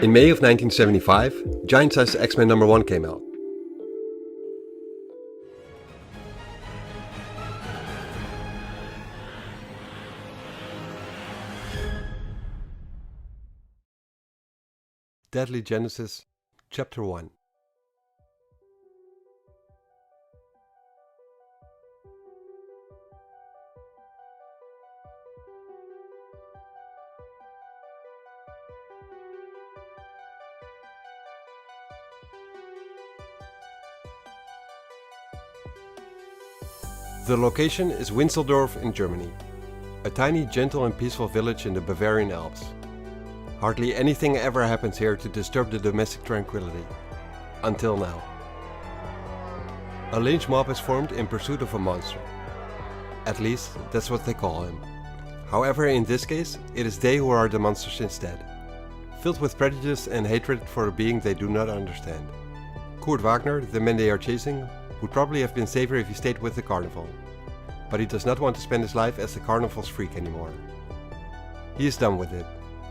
In May of 1975, giant-sized X-Men #1 came out. Deadly Genesis, Chapter 1. The location is Winseldorf in Germany, a tiny, gentle and peaceful village in the Bavarian Alps. Hardly anything ever happens here to disturb the domestic tranquility. Until now. A lynch mob is formed in pursuit of a monster. At least, that's what they call him. However, in this case, it is they who are the monsters instead. Filled with prejudice and hatred for a being they do not understand. Kurt Wagner, the man they are chasing, would probably have been safer if he stayed with the carnival. But he does not want to spend his life as the carnival's freak anymore. He is done with it,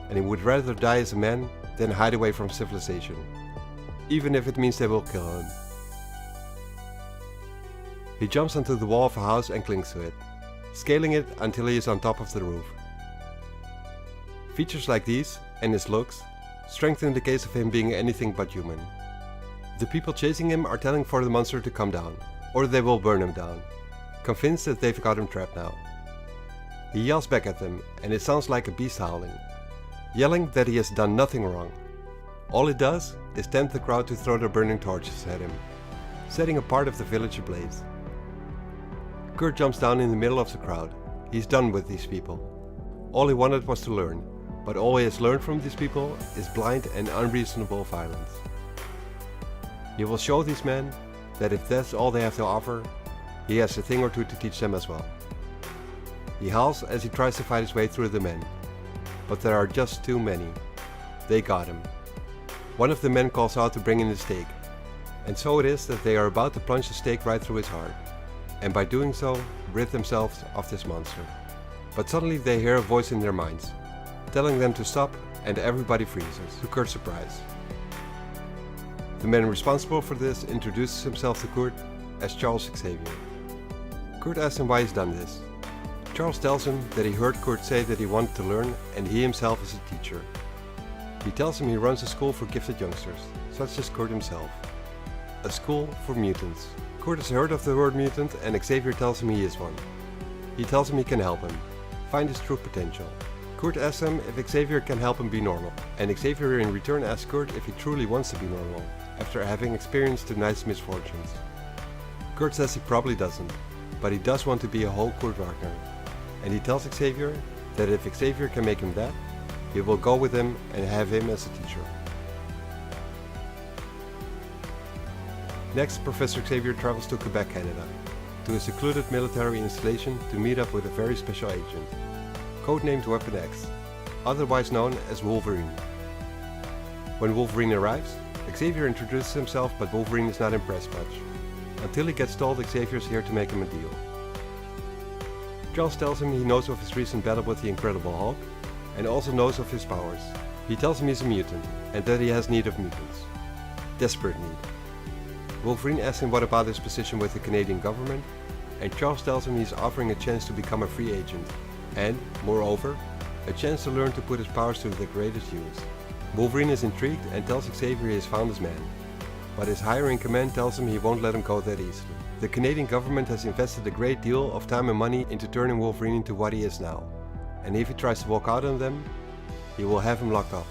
and he would rather die as a man than hide away from civilization, even if it means they will kill him. He jumps onto the wall of a house and clings to it, scaling it until he is on top of the roof. Features like these, and his looks, strengthen the case of him being anything but human. The people chasing him are telling for the monster to come down, or they will burn him down, convinced that they've got him trapped now. He yells back at them, and it sounds like a beast howling, yelling that he has done nothing wrong. All it does is tempt the crowd to throw their burning torches at him, setting a part of the village ablaze. Kurt jumps down in the middle of the crowd. He's done with these people. All he wanted was to learn, but all he has learned from these people is blind and unreasonable violence. He will show these men that if that's all they have to offer, he has a thing or two to teach them as well. He howls as he tries to fight his way through the men, but there are just too many. They got him. One of the men calls out to bring in the stake, and so it is that they are about to plunge the stake right through his heart, and by doing so, rid themselves of this monster. But suddenly they hear a voice in their minds, telling them to stop, and everybody freezes, to Kurt's surprise. The man responsible for this introduces himself to Kurt as Charles Xavier. Kurt asks him why he's done this. Charles tells him that he heard Kurt say that he wanted to learn and he himself is a teacher. He tells him he runs a school for gifted youngsters, such as Kurt himself. A school for mutants. Kurt has heard of the word mutant and Xavier tells him he is one. He tells him he can help him, find his true potential. Kurt asks him if Xavier can help him be normal, and Xavier in return asks Kurt if he truly wants to be normal, after having experienced tonight's misfortunes. Kurt says he probably doesn't, but he does want to be a whole Kurt Wagner, and he tells Xavier that if Xavier can make him that, he will go with him and have him as a teacher. Next, Professor Xavier travels to Quebec, Canada, to a secluded military installation to meet up with a very special agent, codenamed Weapon X, otherwise known as Wolverine. When Wolverine arrives, Xavier introduces himself, but Wolverine is not impressed much, until he gets told Xavier's here to make him a deal. Charles tells him he knows of his recent battle with the Incredible Hulk, and also knows of his powers. He tells him he's a mutant, and that he has need of mutants. Desperate need. Wolverine asks him what about his position with the Canadian government, and Charles tells him he's offering a chance to become a free agent, and, moreover, a chance to learn to put his powers to the greatest use. Wolverine is intrigued and tells Xavier he has found his man, but his higher in command tells him he won't let him go that easily. The Canadian government has invested a great deal of time and money into turning Wolverine into what he is now, and if he tries to walk out on them, he will have him locked up.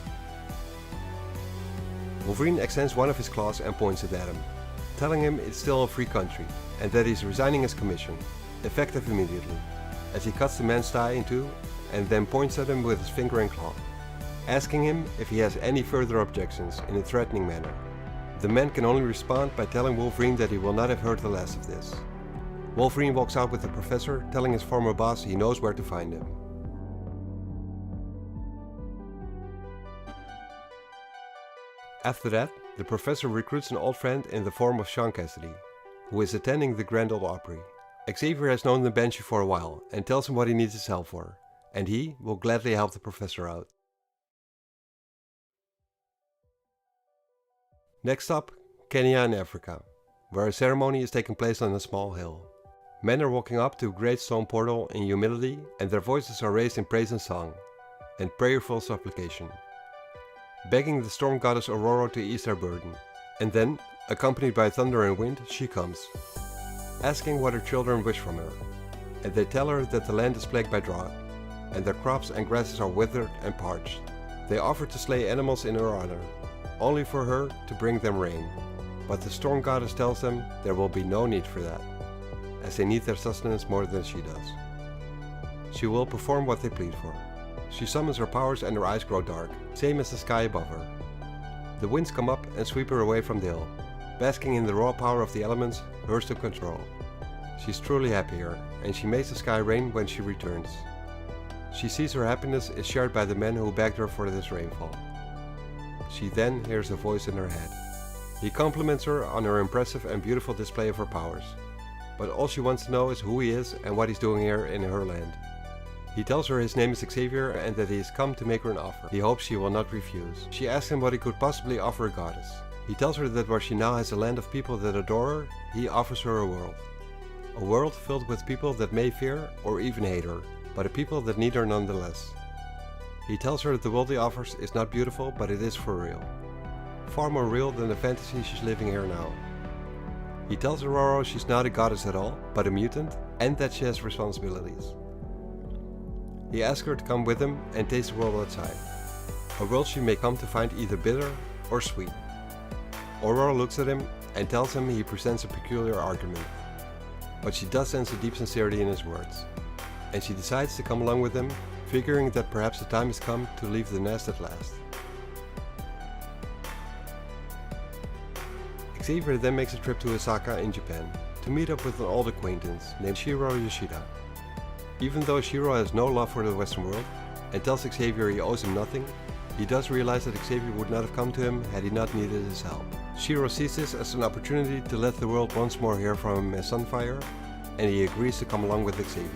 Wolverine extends one of his claws and points it at him, telling him it's still a free country, and that he's resigning his commission, effective immediately, as he cuts the man's thigh in two and then points at him with his finger and claw, asking him if he has any further objections in a threatening manner. The man can only respond by telling Wolverine that he will not have heard the last of this. Wolverine walks out with the professor, telling his former boss he knows where to find him. After that, the professor recruits an old friend in the form of Sean Cassidy, who is attending the Grand Ole Opry. Xavier has known the Banshee for a while and tells him what he needs his help for, and he will gladly help the professor out. Next up, Kenya in Africa, where a ceremony is taking place on a small hill. Men are walking up to a great stone portal in humility, and their voices are raised in praise and song, and prayerful supplication, begging the storm goddess Aurora to ease their burden. And then, accompanied by thunder and wind, she comes, asking what her children wish from her. And they tell her that the land is plagued by drought, and their crops and grasses are withered and parched. They offer to slay animals in her honor, only for her to bring them rain. But the storm goddess tells them there will be no need for that, as they need their sustenance more than she does. She will perform what they plead for. She summons her powers and her eyes grow dark, same as the sky above her. The winds come up and sweep her away from the hill, basking in the raw power of the elements, hers to control. She's truly happy here, and she makes the sky rain when she returns. She sees her happiness is shared by the men who begged her for this rainfall. She then hears a voice in her head. He compliments her on her impressive and beautiful display of her powers, but all she wants to know is who he is and what he's doing here in her land. He tells her his name is Xavier and that he has come to make her an offer. He hopes she will not refuse. She asks him what he could possibly offer a goddess. He tells her that where she now has a land of people that adore her, he offers her a world. A world filled with people that may fear or even hate her, but a people that need her nonetheless. He tells her that the world he offers is not beautiful, but it is for real. Far more real than the fantasy she's living here now. He tells Aurora she's not a goddess at all, but a mutant, and that she has responsibilities. He asks her to come with him and taste the world outside, a world she may come to find either bitter or sweet. Aurora looks at him and tells him he presents a peculiar argument, but she does sense a deep sincerity in his words, and she decides to come along with him, figuring that perhaps the time has come to leave the nest at last. Xavier then makes a trip to Osaka in Japan to meet up with an old acquaintance named Shiro Yoshida. Even though Shiro has no love for the Western world and tells Xavier he owes him nothing, he does realize that Xavier would not have come to him had he not needed his help. Shiro sees this as an opportunity to let the world once more hear from him as Sunfire, and he agrees to come along with Xavier.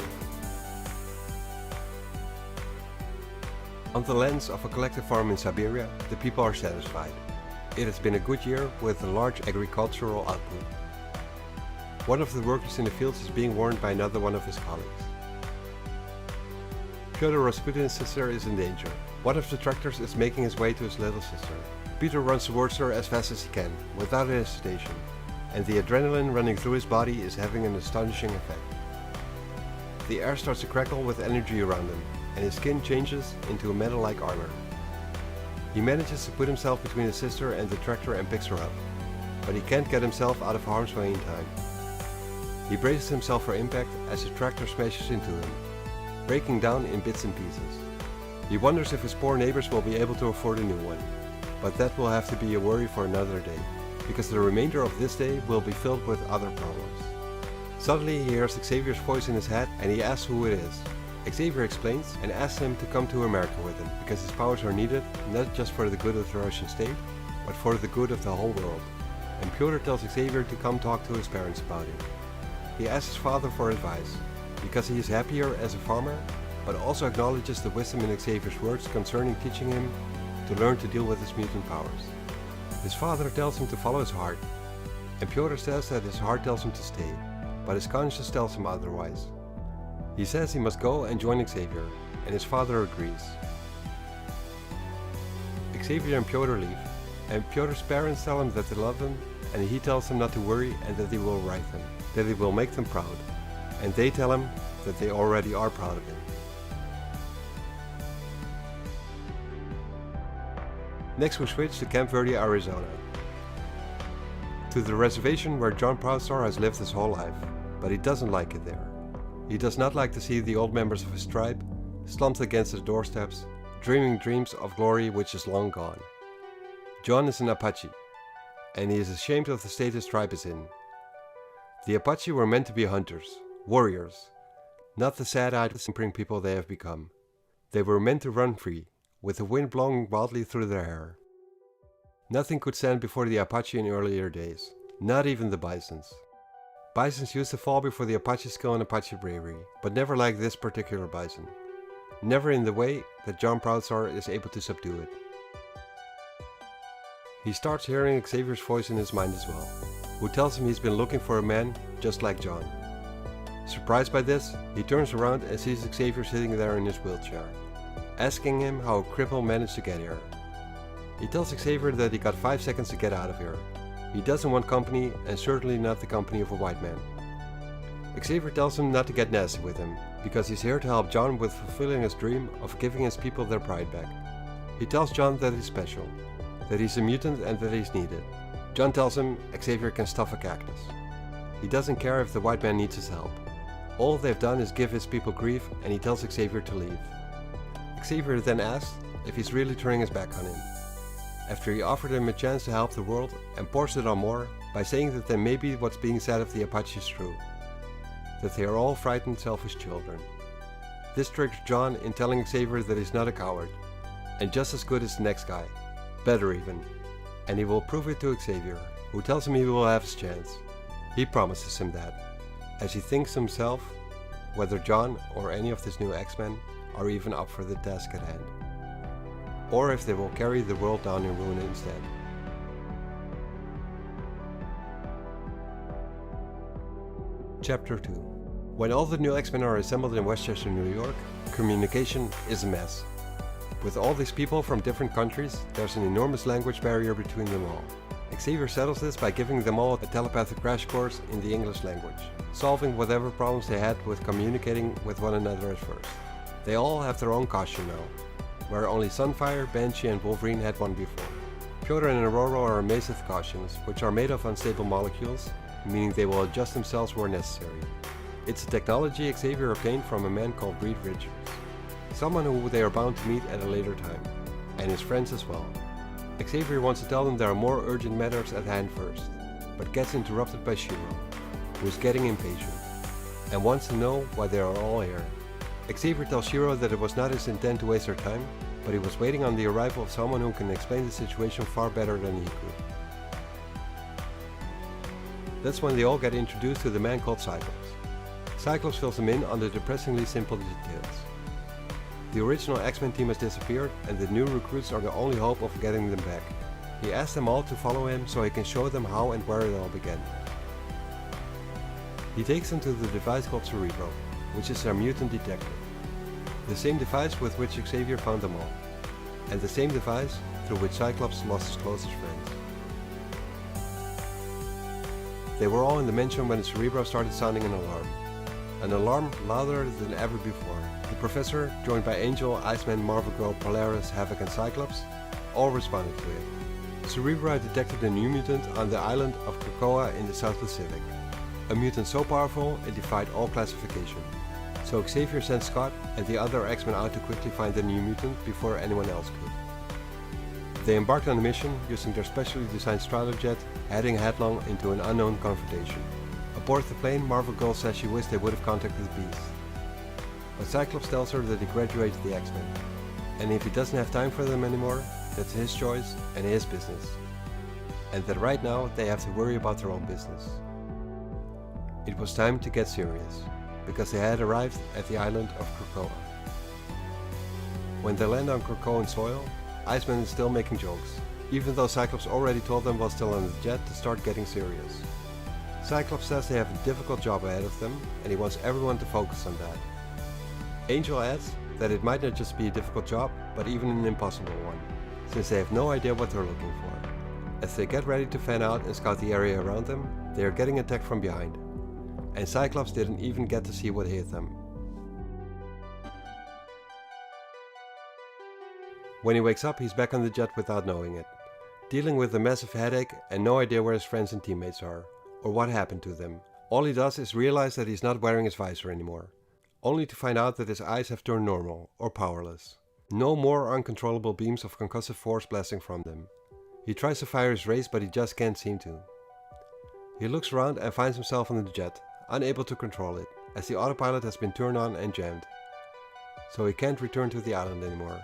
On the lands of a collective farm in Siberia, the people are satisfied. It has been a good year with a large agricultural output. One of the workers in the fields is being warned by another one of his colleagues. Pyotr Rasputin's sister is in danger. One of the tractors is making his way to his little sister. Peter runs towards her as fast as he can, without hesitation, and the adrenaline running through his body is having an astonishing effect. The air starts to crackle with energy around him, and his skin changes into a metal-like armor. He manages to put himself between his sister and the tractor and picks her up, but he can't get himself out of harm's way in time. He braces himself for impact as the tractor smashes into him, breaking down in bits and pieces. He wonders if his poor neighbors will be able to afford a new one, but that will have to be a worry for another day, because the remainder of this day will be filled with other problems. Suddenly he hears Xavier's voice in his head and he asks who it is. Xavier explains and asks him to come to America with him, because his powers are needed not just for the good of the Russian state, but for the good of the whole world. And Pyotr tells Xavier to come talk to his parents about him. He asks his father for advice, because he is happier as a farmer, but also acknowledges the wisdom in Xavier's words concerning teaching him to learn to deal with his mutant powers. His father tells him to follow his heart, and Pyotr says that his heart tells him to stay, but his conscience tells him otherwise. He says he must go and join Xavier, and his father agrees. Xavier and Pyotr leave, and Pyotr's parents tell him that they love him, and he tells them not to worry and that he will right them, that he will make them proud, and they tell him that they already are proud of him. Next we switch to Camp Verde, Arizona, to the reservation where John Proudstar has lived his whole life, but he doesn't like it there. He does not like to see the old members of his tribe slumped against his doorsteps, dreaming dreams of glory which is long gone. John is an Apache, and he is ashamed of the state his tribe is in. The Apache were meant to be hunters, warriors, not the sad-eyed simpering people they have become. They were meant to run free, with the wind blowing wildly through their hair. Nothing could stand before the Apache in earlier days, not even the bisons. Bisons used to fall before the Apache skill and Apache bravery, but never like this particular bison. Never in the way that John Proudstar is able to subdue it. He starts hearing Xavier's voice in his mind as well, who tells him he's been looking for a man just like John. Surprised by this, he turns around and sees Xavier sitting there in his wheelchair, asking him how a cripple managed to get here. He tells Xavier that he got 5 seconds to get out of here. He doesn't want company, and certainly not the company of a white man. Xavier tells him not to get nasty with him, because he's here to help John with fulfilling his dream of giving his people their pride back. He tells John that he's special, that he's a mutant and that he's needed. John tells him Xavier can stuff a cactus. He doesn't care if the white man needs his help. All they've done is give his people grief, and he tells Xavier to leave. Xavier then asks if he's really turning his back on him, after he offered him a chance to help the world and pours it on more by saying that then maybe what's being said of the Apache is true, that they are all frightened, selfish children. This triggers John in telling Xavier that he's not a coward, and just as good as the next guy, better even, and he will prove it to Xavier, who tells him he will have his chance. He promises him that, as he thinks himself whether John or any of his new X-Men are even up for the task at hand, or if they will carry the world down in ruin instead. Chapter 2. When all the new X-Men are assembled in Westchester, New York, communication is a mess. With all these people from different countries, there's an enormous language barrier between them all. Xavier settles this by giving them all a telepathic crash course in the English language, solving whatever problems they had with communicating with one another at first. They all have their own costume now, where only Sunfire, Banshee and Wolverine had one before. Piotr and Aurora are amazed at the costumes, which are made of unstable molecules, meaning they will adjust themselves where necessary. It's a technology Xavier obtained from a man called Reed Richards, someone who they are bound to meet at a later time, and his friends as well. Xavier wants to tell them there are more urgent matters at hand first, but gets interrupted by Shiro, who is getting impatient, and wants to know why they are all here. Xavier tells Shiro that it was not his intent to waste their time, but he was waiting on the arrival of someone who can explain the situation far better than he could. That's when they all get introduced to the man called Cyclops. Cyclops fills them in on the depressingly simple details. The original X-Men team has disappeared, and the new recruits are the only hope of getting them back. He asks them all to follow him so he can show them how and where it all began. He takes them to the device called Cerebro, which is their mutant detector. The same device with which Xavier found them all, and the same device through which Cyclops lost his closest friends. They were all in the mansion when the Cerebro started sounding an alarm louder than ever before. The Professor, joined by Angel, Iceman, Marvel Girl, Polaris, Havoc and Cyclops, all responded to it. Cerebro had detected a new mutant on the island of Krakoa in the South Pacific, a mutant so powerful it defied all classification. So Xavier sent Scott and the other X-Men out to quickly find the new mutant before anyone else could. They embarked on a mission using their specially designed Stratojet, heading headlong into an unknown confrontation. Aboard the plane, Marvel Girl says she wished they would have contacted the Beast. But Cyclops tells her that he graduated the X-Men, and if he doesn't have time for them anymore, that's his choice and his business. And that right now they have to worry about their own business. It was time to get serious, because they had arrived at the island of Krakoa. When they land on Krakoan soil, Iceman is still making jokes, even though Cyclops already told them while still on the jet to start getting serious. Cyclops says they have a difficult job ahead of them, and he wants everyone to focus on that. Angel adds that it might not just be a difficult job, but even an impossible one, since they have no idea what they're looking for. As they get ready to fan out and scout the area around them, they are getting attacked from behind, and Cyclops didn't even get to see what hit them. When he wakes up, he's back on the jet without knowing it, dealing with a massive headache and no idea where his friends and teammates are, or what happened to them. All he does is realize that he's not wearing his visor anymore, only to find out that his eyes have turned normal, or powerless. No more uncontrollable beams of concussive force blasting from them. He tries to fire his race, but he just can't seem to. He looks around and finds himself on the jet, unable to control it, as the autopilot has been turned on and jammed. So he can't return to the island anymore.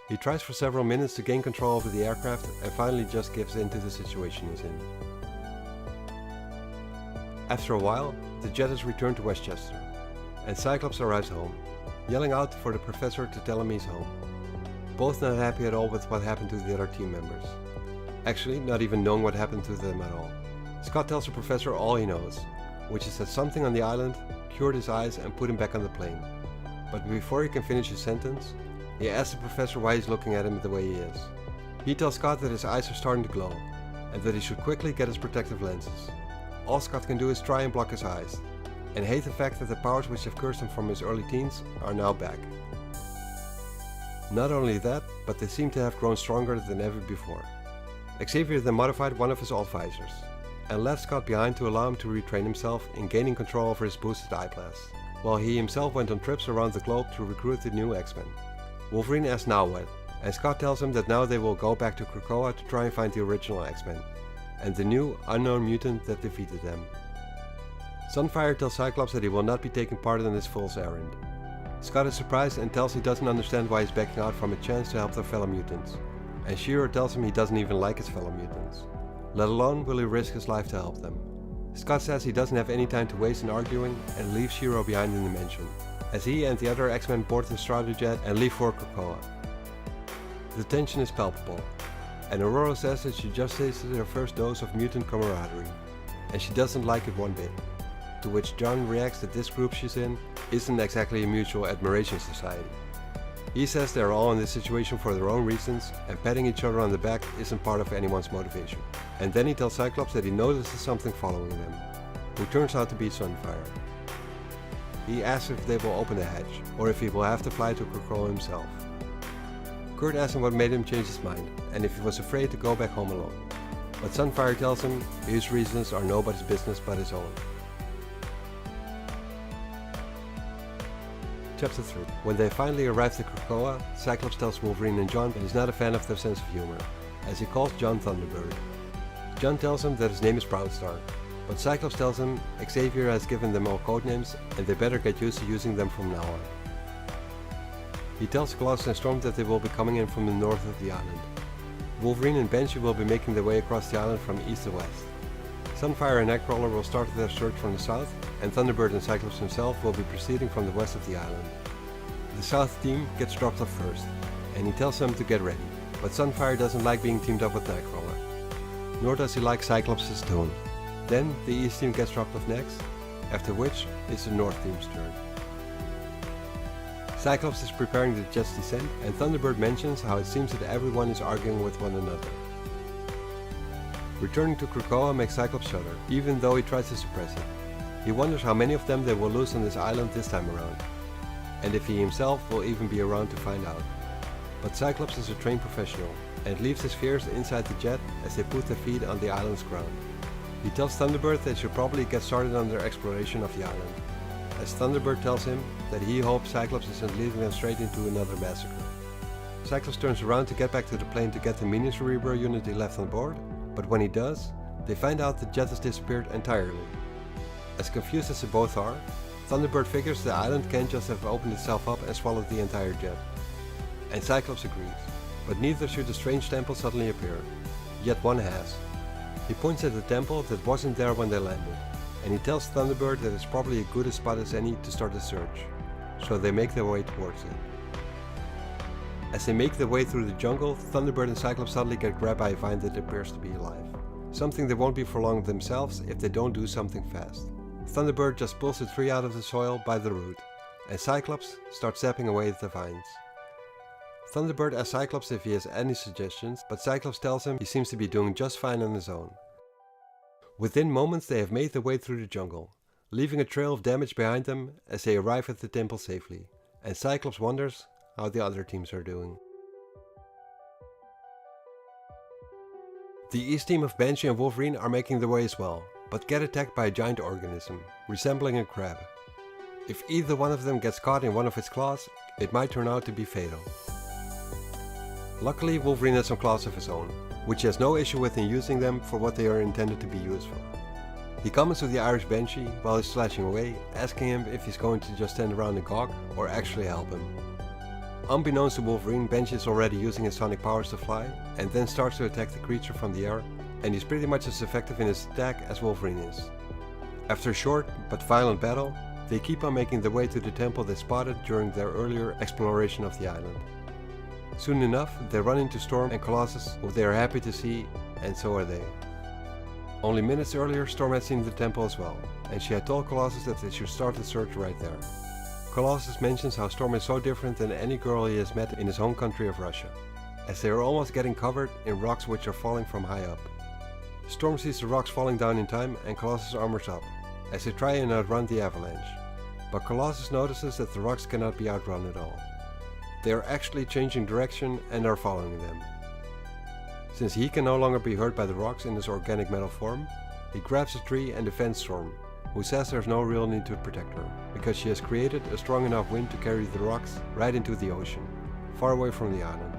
He tries for several minutes to gain control over the aircraft and finally just gives in to the situation he's in. After a while, the jet is returned to Westchester, and Cyclops arrives home, yelling out for the Professor to tell him he's home. Both not happy at all with what happened to the other team members. Actually, not even knowing what happened to them at all. Scott tells the professor all he knows, which is that something on the island cured his eyes and put him back on the plane. But before he can finish his sentence, he asks the professor why he's looking at him the way he is. He tells Scott that his eyes are starting to glow, and that he should quickly get his protective lenses. All Scott can do is try and block his eyes, and hate the fact that the powers which have cursed him from his early teens are now back. Not only that, but they seem to have grown stronger than ever before. Xavier then modified one of his old visors, and left Scott behind to allow him to retrain himself in gaining control over his boosted eyeglass, while he himself went on trips around the globe to recruit the new X-Men. Wolverine asks now what, and Scott tells him that now they will go back to Krakoa to try and find the original X-Men, and the new, unknown mutant that defeated them. Sunfire tells Cyclops that he will not be taking part in this fool's errand. Scott is surprised and tells he doesn't understand why he's backing out from a chance to help their fellow mutants, and Shiro tells him he doesn't even like his fellow mutants, let alone will he risk his life to help them. Scott says he doesn't have any time to waste in arguing and leaves Shiro behind in the mansion, as he and the other X-Men board the Stratojet and leave for Krakoa. The tension is palpable, and Aurora says that she just tasted her first dose of mutant camaraderie, and she doesn't like it one bit, to which John reacts that this group she's in isn't exactly a mutual admiration society. He says they're all in this situation for their own reasons, and patting each other on the back isn't part of anyone's motivation. And then he tells Cyclops that he notices something following them, who turns out to be Sunfire. He asks if they will open the hatch, or if he will have to fly to Krakoa himself. Kurt asks him what made him change his mind, and if he was afraid to go back home alone. But Sunfire tells him his reasons are nobody's business but his own. Chapter 3. When they finally arrive at Krakoa, Cyclops tells Wolverine and John that he's not a fan of their sense of humor, as he calls John Thunderbird. John tells him that his name is Proudstar, but Cyclops tells him Xavier has given them all codenames and they better get used to using them from now on. He tells Colossus and Storm that they will be coming in from the north of the island. Wolverine and Banshee will be making their way across the island from east to west. Sunfire and Nightcrawler will start their search from the south, and Thunderbird and Cyclops himself will be proceeding from the west of the island. The south team gets dropped off first, and he tells them to get ready, but Sunfire doesn't like being teamed up with Nightcrawler, nor does he like Cyclops' tone. Then the east team gets dropped off next, after which it's the north team's turn. Cyclops is preparing the jet's descent, and Thunderbird mentions how it seems that everyone is arguing with one another. Returning to Krakoa makes Cyclops shudder, even though he tries to suppress it. He wonders how many of them they will lose on this island this time around, and if he himself will even be around to find out. But Cyclops is a trained professional, and leaves his fears inside the jet as they put their feet on the island's ground. He tells Thunderbird they should probably get started on their exploration of the island, as Thunderbird tells him that he hopes Cyclops isn't leading them straight into another massacre. Cyclops turns around to get back to the plane to get the mini-cerebro unit he left on board, but when he does, they find out the jet has disappeared entirely. As confused as they both are, Thunderbird figures the island can't just have opened itself up and swallowed the entire jet. And Cyclops agrees, but neither should a strange temple suddenly appear, yet one has. He points at the temple that wasn't there when they landed, and he tells Thunderbird that it's probably as good a spot as any to start a search, so they make their way towards it. As they make their way through the jungle, Thunderbird and Cyclops suddenly get grabbed by a vine that appears to be alive. Something they won't be for long themselves if they don't do something fast. Thunderbird just pulls the tree out of the soil by the root, and Cyclops starts zapping away at the vines. Thunderbird asks Cyclops if he has any suggestions, but Cyclops tells him he seems to be doing just fine on his own. Within moments they have made their way through the jungle, leaving a trail of damage behind them as they arrive at the temple safely, and Cyclops wonders how the other teams are doing. The east team of Banshee and Wolverine are making their way as well, but get attacked by a giant organism, resembling a crab. If either one of them gets caught in one of its claws, it might turn out to be fatal. Luckily, Wolverine has some claws of his own, which he has no issue with in using them for what they are intended to be used for. He comments to the Irish Banshee while he's slashing away, asking him if he's going to just stand around and gawk or actually help him. Unbeknownst to Wolverine, Banshee is already using his sonic powers to fly, and then starts to attack the creature from the air, and he's pretty much as effective in his attack as Wolverine is. After a short but violent battle, they keep on making their way to the temple they spotted during their earlier exploration of the island. Soon enough, they run into Storm and Colossus, who they are happy to see, and so are they. Only minutes earlier, Storm had seen the temple as well, and she had told Colossus that they should start the search right there. Colossus mentions how Storm is so different than any girl he has met in his home country of Russia, as they are almost getting covered in rocks which are falling from high up. Storm sees the rocks falling down in time and Colossus armors up, as they try and outrun the avalanche. But Colossus notices that the rocks cannot be outrun at all. They are actually changing direction and are following them. Since he can no longer be hurt by the rocks in his organic metal form, he grabs a tree and defends Storm, who says there's no real need to protect her, because she has created a strong enough wind to carry the rocks right into the ocean, far away from the island.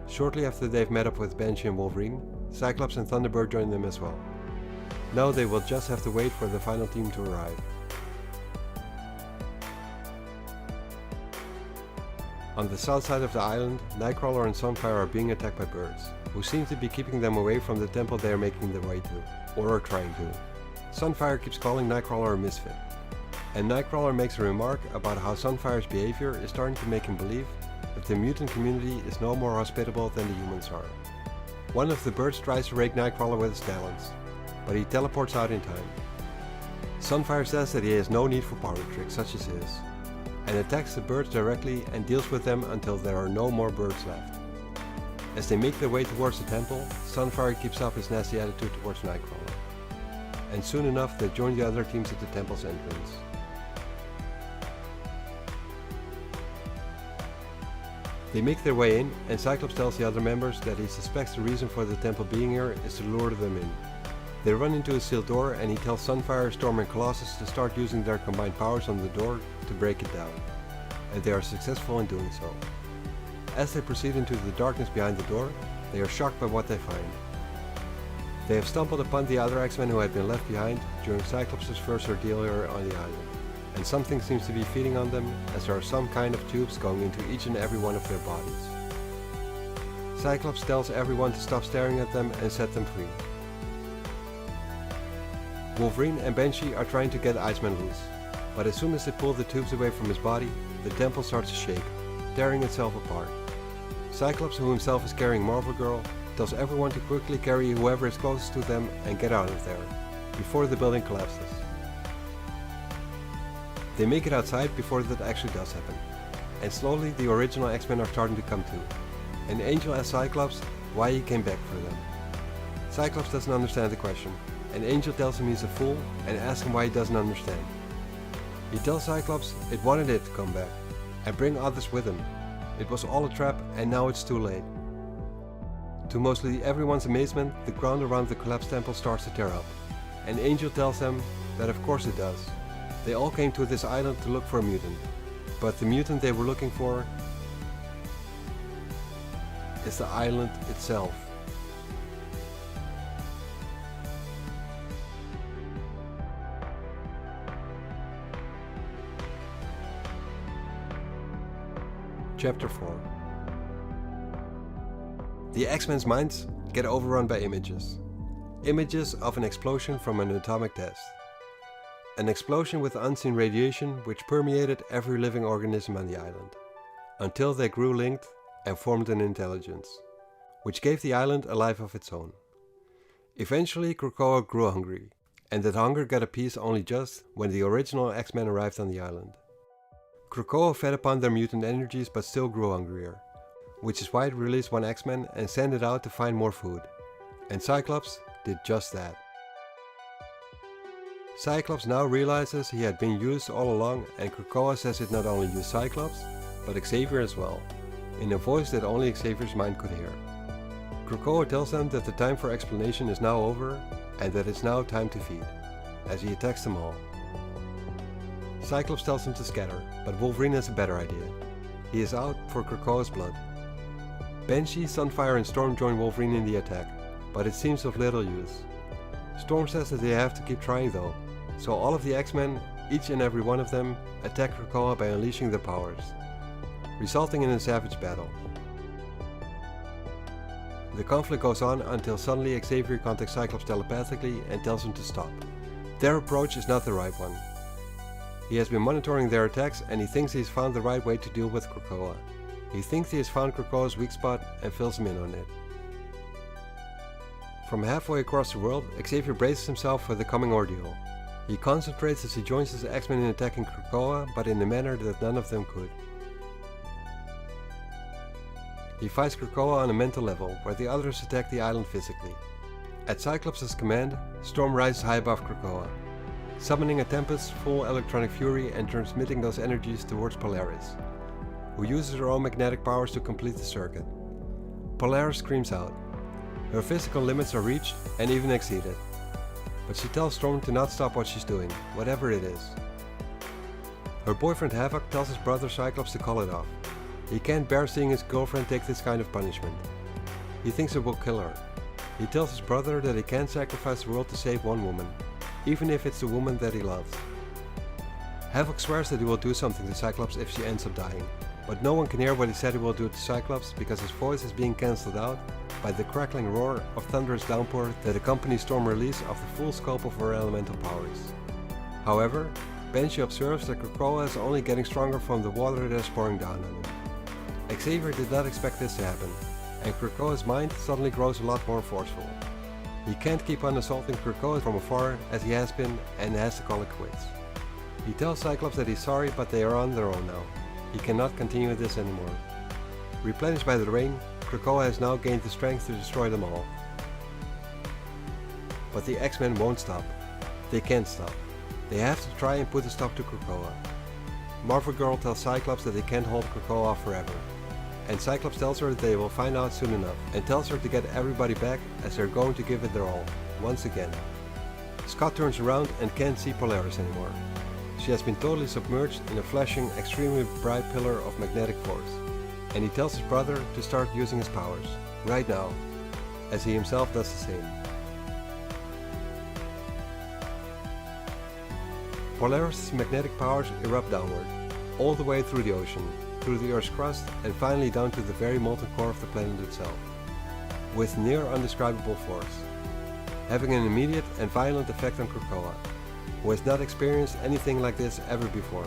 Shortly after they've met up with Banshee and Wolverine, Cyclops and Thunderbird join them as well. Now they will just have to wait for the final team to arrive. On the south side of the island, Nightcrawler and Sunfire are being attacked by birds, who seem to be keeping them away from the temple they are making their way to, or are trying to. Sunfire keeps calling Nightcrawler a misfit, and Nightcrawler makes a remark about how Sunfire's behavior is starting to make him believe that the mutant community is no more hospitable than the humans are. One of the birds tries to rake Nightcrawler with his talons, but he teleports out in time. Sunfire says that he has no need for power tricks such as his, and attacks the birds directly and deals with them until there are no more birds left. As they make their way towards the temple, Sunfire keeps up his nasty attitude towards Nightcrawler, and soon enough they join the other teams at the temple's entrance. They make their way in, and Cyclops tells the other members that he suspects the reason for the temple being here is to lure them in. They run into a sealed door and he tells Sunfire, Storm and Colossus to start using their combined powers on the door to break it down, and they are successful in doing so. As they proceed into the darkness behind the door, they are shocked by what they find. They have stumbled upon the other X-Men who had been left behind during Cyclops' first ordeal here on the island, and something seems to be feeding on them as there are some kind of tubes going into each and every one of their bodies. Cyclops tells everyone to stop staring at them and set them free. Wolverine and Banshee are trying to get Iceman loose, but as soon as they pull the tubes away from his body, the temple starts to shake, tearing itself apart. Cyclops, who himself is carrying Marvel Girl, tells everyone to quickly carry whoever is closest to them and get out of there, before the building collapses. They make it outside before that actually does happen, and slowly the original X-Men are starting to come to, and Angel asks Cyclops why he came back for them. Cyclops doesn't understand the question, and Angel tells him he's a fool and asks him why he doesn't understand. He tells Cyclops it wanted it to come back, and bring others with him. It was all a trap and now it's too late. To mostly everyone's amazement, the ground around the collapsed temple starts to tear up, and Angel tells them that of course it does. They all came to this island to look for a mutant, but the mutant they were looking for is the island itself. Chapter 4. The X-Men's minds get overrun by images. Images of an explosion from an atomic test. An explosion with unseen radiation which permeated every living organism on the island, until they grew linked and formed an intelligence, which gave the island a life of its own. Eventually Krakoa grew hungry, and that hunger got appeased only just when the original X-Men arrived on the island. Krakoa fed upon their mutant energies but still grew hungrier, which is why it released one X-Men and sent it out to find more food. And Cyclops did just that. Cyclops now realizes he had been used all along, and Krakoa says it not only used Cyclops, but Xavier as well, in a voice that only Xavier's mind could hear. Krakoa tells them that the time for explanation is now over, and that it's now time to feed, as he attacks them all. Cyclops tells him to scatter, but Wolverine has a better idea. He is out for Krakoa's blood. Banshee, Sunfire and Storm join Wolverine in the attack, but it seems of little use. Storm says that they have to keep trying though, so all of the X-Men, each and every one of them, attack Krakoa by unleashing their powers, resulting in a savage battle. The conflict goes on until suddenly Xavier contacts Cyclops telepathically and tells him to stop. Their approach is not the right one. He has been monitoring their attacks and he thinks he has found the right way to deal with Krakoa. He thinks he has found Krakoa's weak spot and fills him in on it. From halfway across the world, Xavier braces himself for the coming ordeal. He concentrates as he joins his X-Men in attacking Krakoa, but in a manner that none of them could. He fights Krakoa on a mental level, where the others attack the island physically. At Cyclops' command, Storm rises high above Krakoa, summoning a tempest full electronic fury and transmitting those energies towards Polaris, who uses her own magnetic powers to complete the circuit. Polaris screams out. Her physical limits are reached and even exceeded, but she tells Storm to not stop what she's doing, whatever it is. Her boyfriend Havoc tells his brother Cyclops to call it off. He can't bear seeing his girlfriend take this kind of punishment. He thinks it will kill her. He tells his brother that he can't sacrifice the world to save one woman, even if it's the woman that he loves. Havoc swears that he will do something to Cyclops if she ends up dying, but no one can hear what he said he will do to Cyclops because his voice is being cancelled out by the crackling roar of thunderous downpour that accompanies Storm's release of the full scope of her elemental powers. However, Banshee observes that Krakoa is only getting stronger from the water that is pouring down on him. Xavier did not expect this to happen, and Krakoa's mind suddenly grows a lot more forceful. He can't keep on assaulting Krakoa from afar as he has been and has to call it quits. He tells Cyclops that he's sorry, but they are on their own now. He cannot continue this anymore. Replenished by the rain, Krakoa has now gained the strength to destroy them all. But the X-Men won't stop. They can't stop. They have to try and put a stop to Krakoa. Marvel Girl tells Cyclops that they can't hold Krakoa off forever. And Cyclops tells her that they will find out soon enough, and tells her to get everybody back as they're going to give it their all, once again. Scott turns around and can't see Polaris anymore. She has been totally submerged in a flashing, extremely bright pillar of magnetic force, and he tells his brother to start using his powers, right now, as he himself does the same. Polaris' magnetic powers erupt downward, all the way through the ocean, through the Earth's crust, and finally down to the very molten core of the planet itself, with near undescribable force, having an immediate and violent effect on Krakoa, who has not experienced anything like this ever before.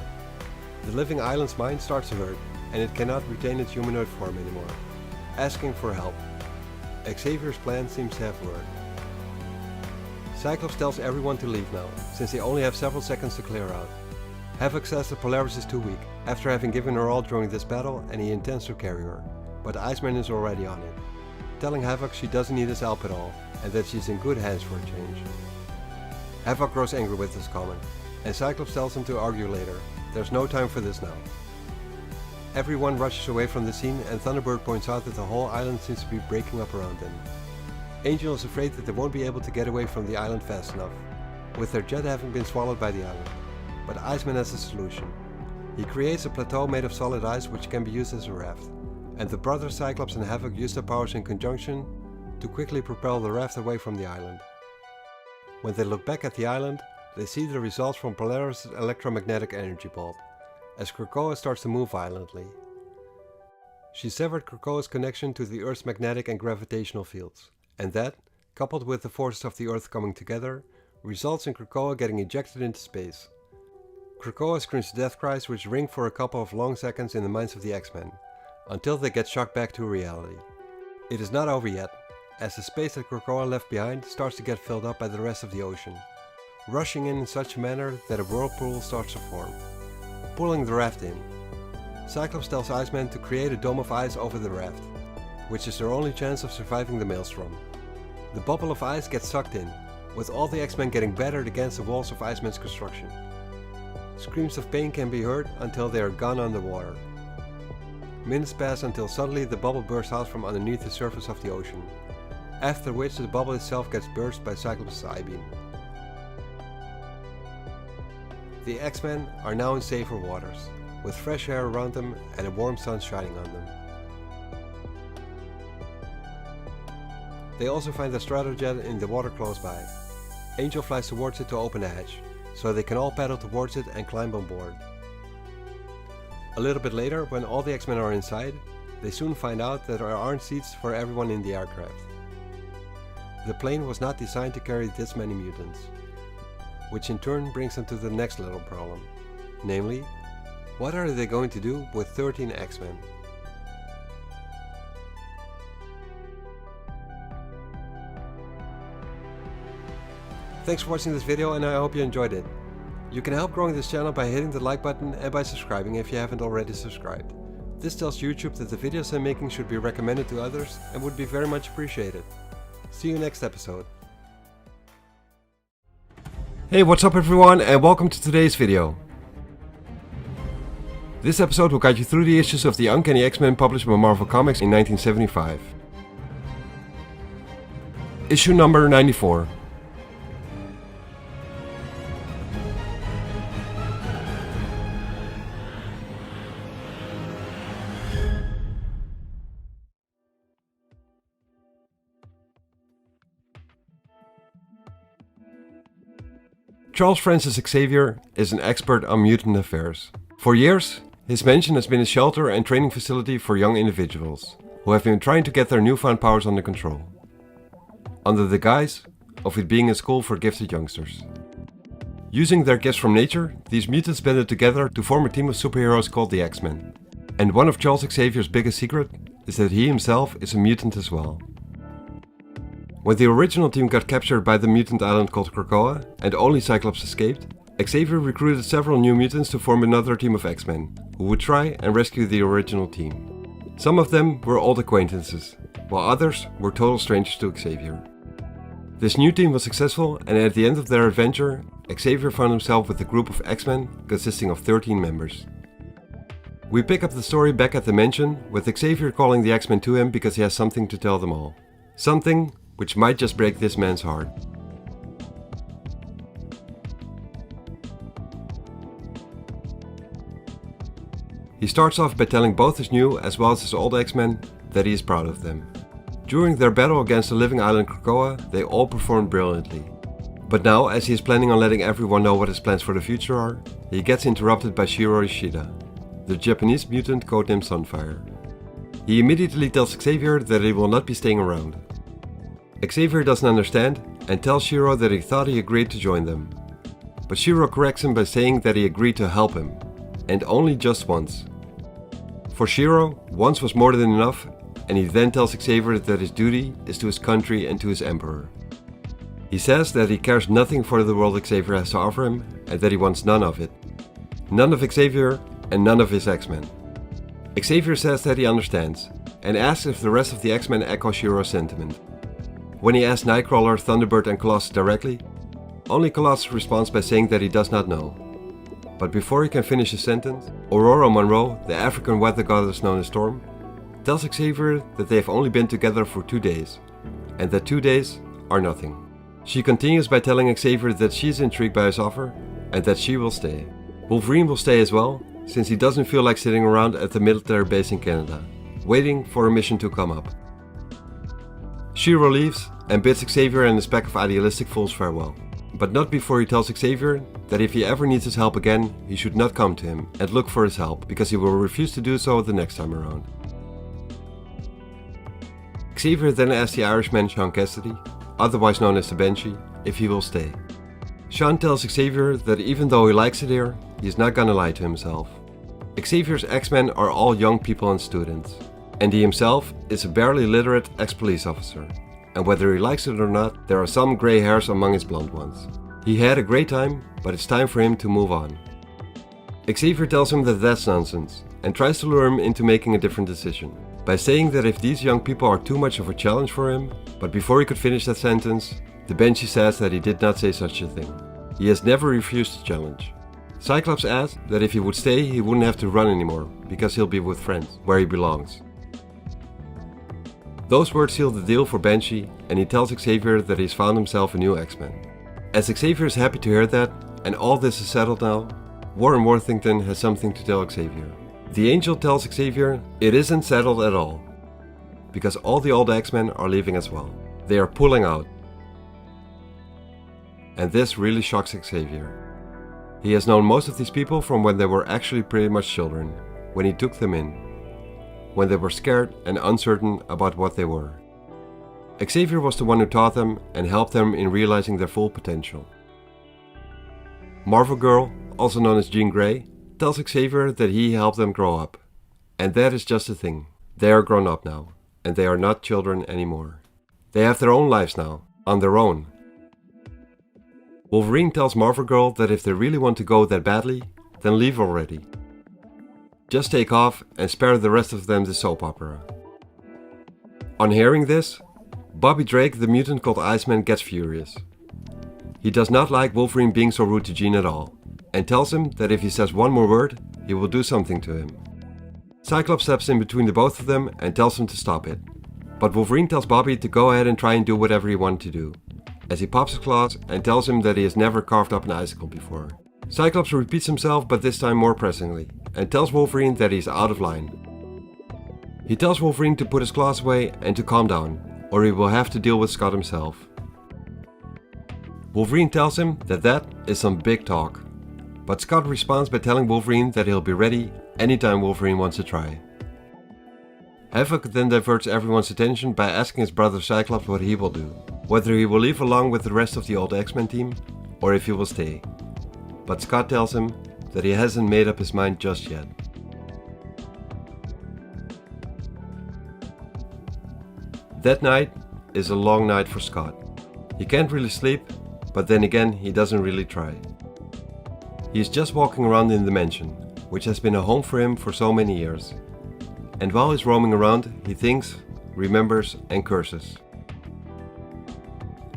The living island's mind starts to hurt, and it cannot retain its humanoid form anymore, asking for help. Xavier's plan seems to have worked. Cyclops tells everyone to leave now, since they only have several seconds to clear out. Havoc says that Polaris is too weak, after having given her all during this battle, and he intends to carry her, but Iceman is already on it, telling Havoc she doesn't need his help at all, and that she's in good hands for a change. Havoc grows angry with this comment, and Cyclops tells him to argue later. There's no time for this now. Everyone rushes away from the scene, and Thunderbird points out that the whole island seems to be breaking up around them. Angel is afraid that they won't be able to get away from the island fast enough, with their jet having been swallowed by the island. But Iceman has a solution. He creates a plateau made of solid ice which can be used as a raft, and the brothers Cyclops and Havoc use their powers in conjunction to quickly propel the raft away from the island. When they look back at the island, they see the results from Polaris' electromagnetic energy bolt, as Krakoa starts to move violently. She severed Krakoa's connection to the Earth's magnetic and gravitational fields, and that, coupled with the forces of the Earth coming together, results in Krakoa getting ejected into space. Krakoa screams death cries which ring for a couple of long seconds in the minds of the X-Men, until they get shocked back to reality. It is not over yet, as the space that Krakoa left behind starts to get filled up by the rest of the ocean, rushing in such a manner that a whirlpool starts to form, pulling the raft in. Cyclops tells Iceman to create a dome of ice over the raft, which is their only chance of surviving the maelstrom. The bubble of ice gets sucked in, with all the X-Men getting battered against the walls of Iceman's construction. Screams of pain can be heard until they are gone underwater. Minutes pass until suddenly the bubble bursts out from underneath the surface of the ocean, after which the bubble itself gets burst by Cyclops' I-beam. The X-Men are now in safer waters, with fresh air around them and a warm sun shining on them. They also find a stratojet in the water close by. Angel flies towards it to open a hatch, so they can all paddle towards it and climb on board. A little bit later, when all the X-Men are inside, they soon find out that there aren't seats for everyone in the aircraft. The plane was not designed to carry this many mutants, which in turn brings them to the next little problem, namely, what are they going to do with 13 X-Men? Thanks for watching this video and I hope you enjoyed it. You can help growing this channel by hitting the like button and by subscribing if you haven't already subscribed. This tells YouTube that the videos I'm making should be recommended to others and would be very much appreciated. See you next episode. Hey, what's up everyone and welcome to today's video. This episode will guide you through the issues of the Uncanny X-Men published by Marvel Comics in 1975. Issue number 94. Charles Francis Xavier is an expert on mutant affairs. For years, his mansion has been a shelter and training facility for young individuals who have been trying to get their newfound powers under control, under the guise of it being a school for gifted youngsters. Using their gifts from nature, these mutants banded together to form a team of superheroes called the X-Men. And one of Charles Xavier's biggest secrets is that he himself is a mutant as well. When the original team got captured by the mutant island called Krakoa and only Cyclops escaped, Xavier recruited several new mutants to form another team of X-Men, who would try and rescue the original team. Some of them were old acquaintances, while others were total strangers to Xavier. This new team was successful, and at the end of their adventure, Xavier found himself with a group of X-Men consisting of 13 members. We pick up the story back at the mansion, with Xavier calling the X-Men to him because he has something to tell them all. Something which might just break this man's heart. He starts off by telling both his new as well as his old X-Men that he is proud of them. During their battle against the living island Krakoa, they all performed brilliantly. But now, as he is planning on letting everyone know what his plans for the future are, he gets interrupted by Shiro Ishida, the Japanese mutant codenamed Sunfire. He immediately tells Xavier that he will not be staying around. Xavier doesn't understand and tells Shiro that he thought he agreed to join them. But Shiro corrects him by saying that he agreed to help him, and only just once. For Shiro, once was more than enough, and he then tells Xavier that his duty is to his country and to his emperor. He says that he cares nothing for the world Xavier has to offer him, and that he wants none of it. None of Xavier and none of his X-Men. Xavier says that he understands, and asks if the rest of the X-Men echo Shiro's sentiment. When he asks Nightcrawler, Thunderbird and Colossus directly, only Colossus responds by saying that he does not know. But before he can finish his sentence, Aurora Monroe, the African weather goddess known as Storm, tells Xavier that they have only been together for 2 days, and that 2 days are nothing. She continues by telling Xavier that she is intrigued by his offer, and that she will stay. Wolverine will stay as well, since he doesn't feel like sitting around at the military base in Canada, waiting for a mission to come up. Shiro leaves and bids Xavier and his pack of idealistic fools farewell, but not before he tells Xavier that if he ever needs his help again, he should not come to him and look for his help, because he will refuse to do so the next time around. Xavier then asks the Irishman Sean Cassidy, otherwise known as the Banshee, if he will stay. Sean tells Xavier that even though he likes it here, he is not gonna lie to himself. Xavier's X-Men are all young people and students, and he himself is a barely literate ex-police officer, and whether he likes it or not, there are some grey hairs among his blonde ones. He had a great time, but it's time for him to move on. Xavier tells him that that's nonsense, and tries to lure him into making a different decision, by saying that if these young people are too much of a challenge for him, but before he could finish that sentence, the Banshee says that he did not say such a thing. He has never refused a challenge. Cyclops asks that if he would stay, he wouldn't have to run anymore, because he'll be with friends, where he belongs. Those words seal the deal for Banshee, and he tells Xavier that he's found himself a new X-Men. As Xavier is happy to hear that, and all this is settled now, Warren Worthington has something to tell Xavier. The Angel tells Xavier it isn't settled at all, because all the old X-Men are leaving as well. They are pulling out. And this really shocks Xavier. He has known most of these people from when they were actually pretty much children, when he took them in, when they were scared and uncertain about what they were. Xavier was the one who taught them and helped them in realizing their full potential. Marvel Girl, also known as Jean Grey, tells Xavier that he helped them grow up. And that is just the thing. They are grown up now, and they are not children anymore. They have their own lives now, on their own. Wolverine tells Marvel Girl that if they really want to go that badly, then leave already. Just take off and spare the rest of them the soap opera. On hearing this, Bobby Drake, the mutant called Iceman, gets furious. He does not like Wolverine being so rude to Jean at all, and tells him that if he says one more word, he will do something to him. Cyclops steps in between the both of them and tells him to stop it. But Wolverine tells Bobby to go ahead and try and do whatever he wanted to do, as he pops his claws and tells him that he has never carved up an icicle before. Cyclops repeats himself, but this time more pressingly, and tells Wolverine that he is out of line. He tells Wolverine to put his claws away and to calm down, or he will have to deal with Scott himself. Wolverine tells him that is some big talk, but Scott responds by telling Wolverine that he'll be ready anytime Wolverine wants to try. Havoc then diverts everyone's attention by asking his brother Cyclops what he will do, whether he will leave along with the rest of the old X-Men team, or if he will stay. But Scott tells him that he hasn't made up his mind just yet. That night is a long night for Scott. He can't really sleep, but then again he doesn't really try. He is just walking around in the mansion, which has been a home for him for so many years. And while he's roaming around, he thinks, remembers, and curses.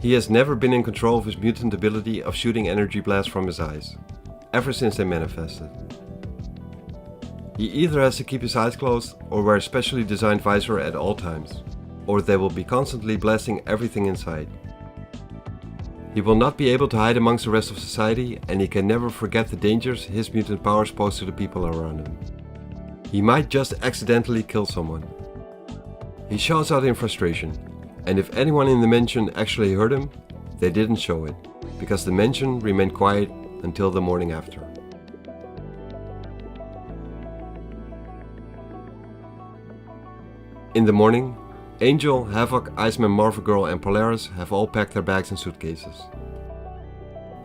He has never been in control of his mutant ability of shooting energy blasts from his eyes, ever since they manifested. He either has to keep his eyes closed or wear a specially designed visor at all times, or they will be constantly blasting everything in sight. He will not be able to hide amongst the rest of society, and he can never forget the dangers his mutant powers pose to the people around him. He might just accidentally kill someone. He shouts out in frustration, and if anyone in the mansion actually heard him, they didn't show it, because the mansion remained quiet until the morning after. In the morning, Angel, Havoc, Iceman, Marvel Girl and Polaris have all packed their bags and suitcases.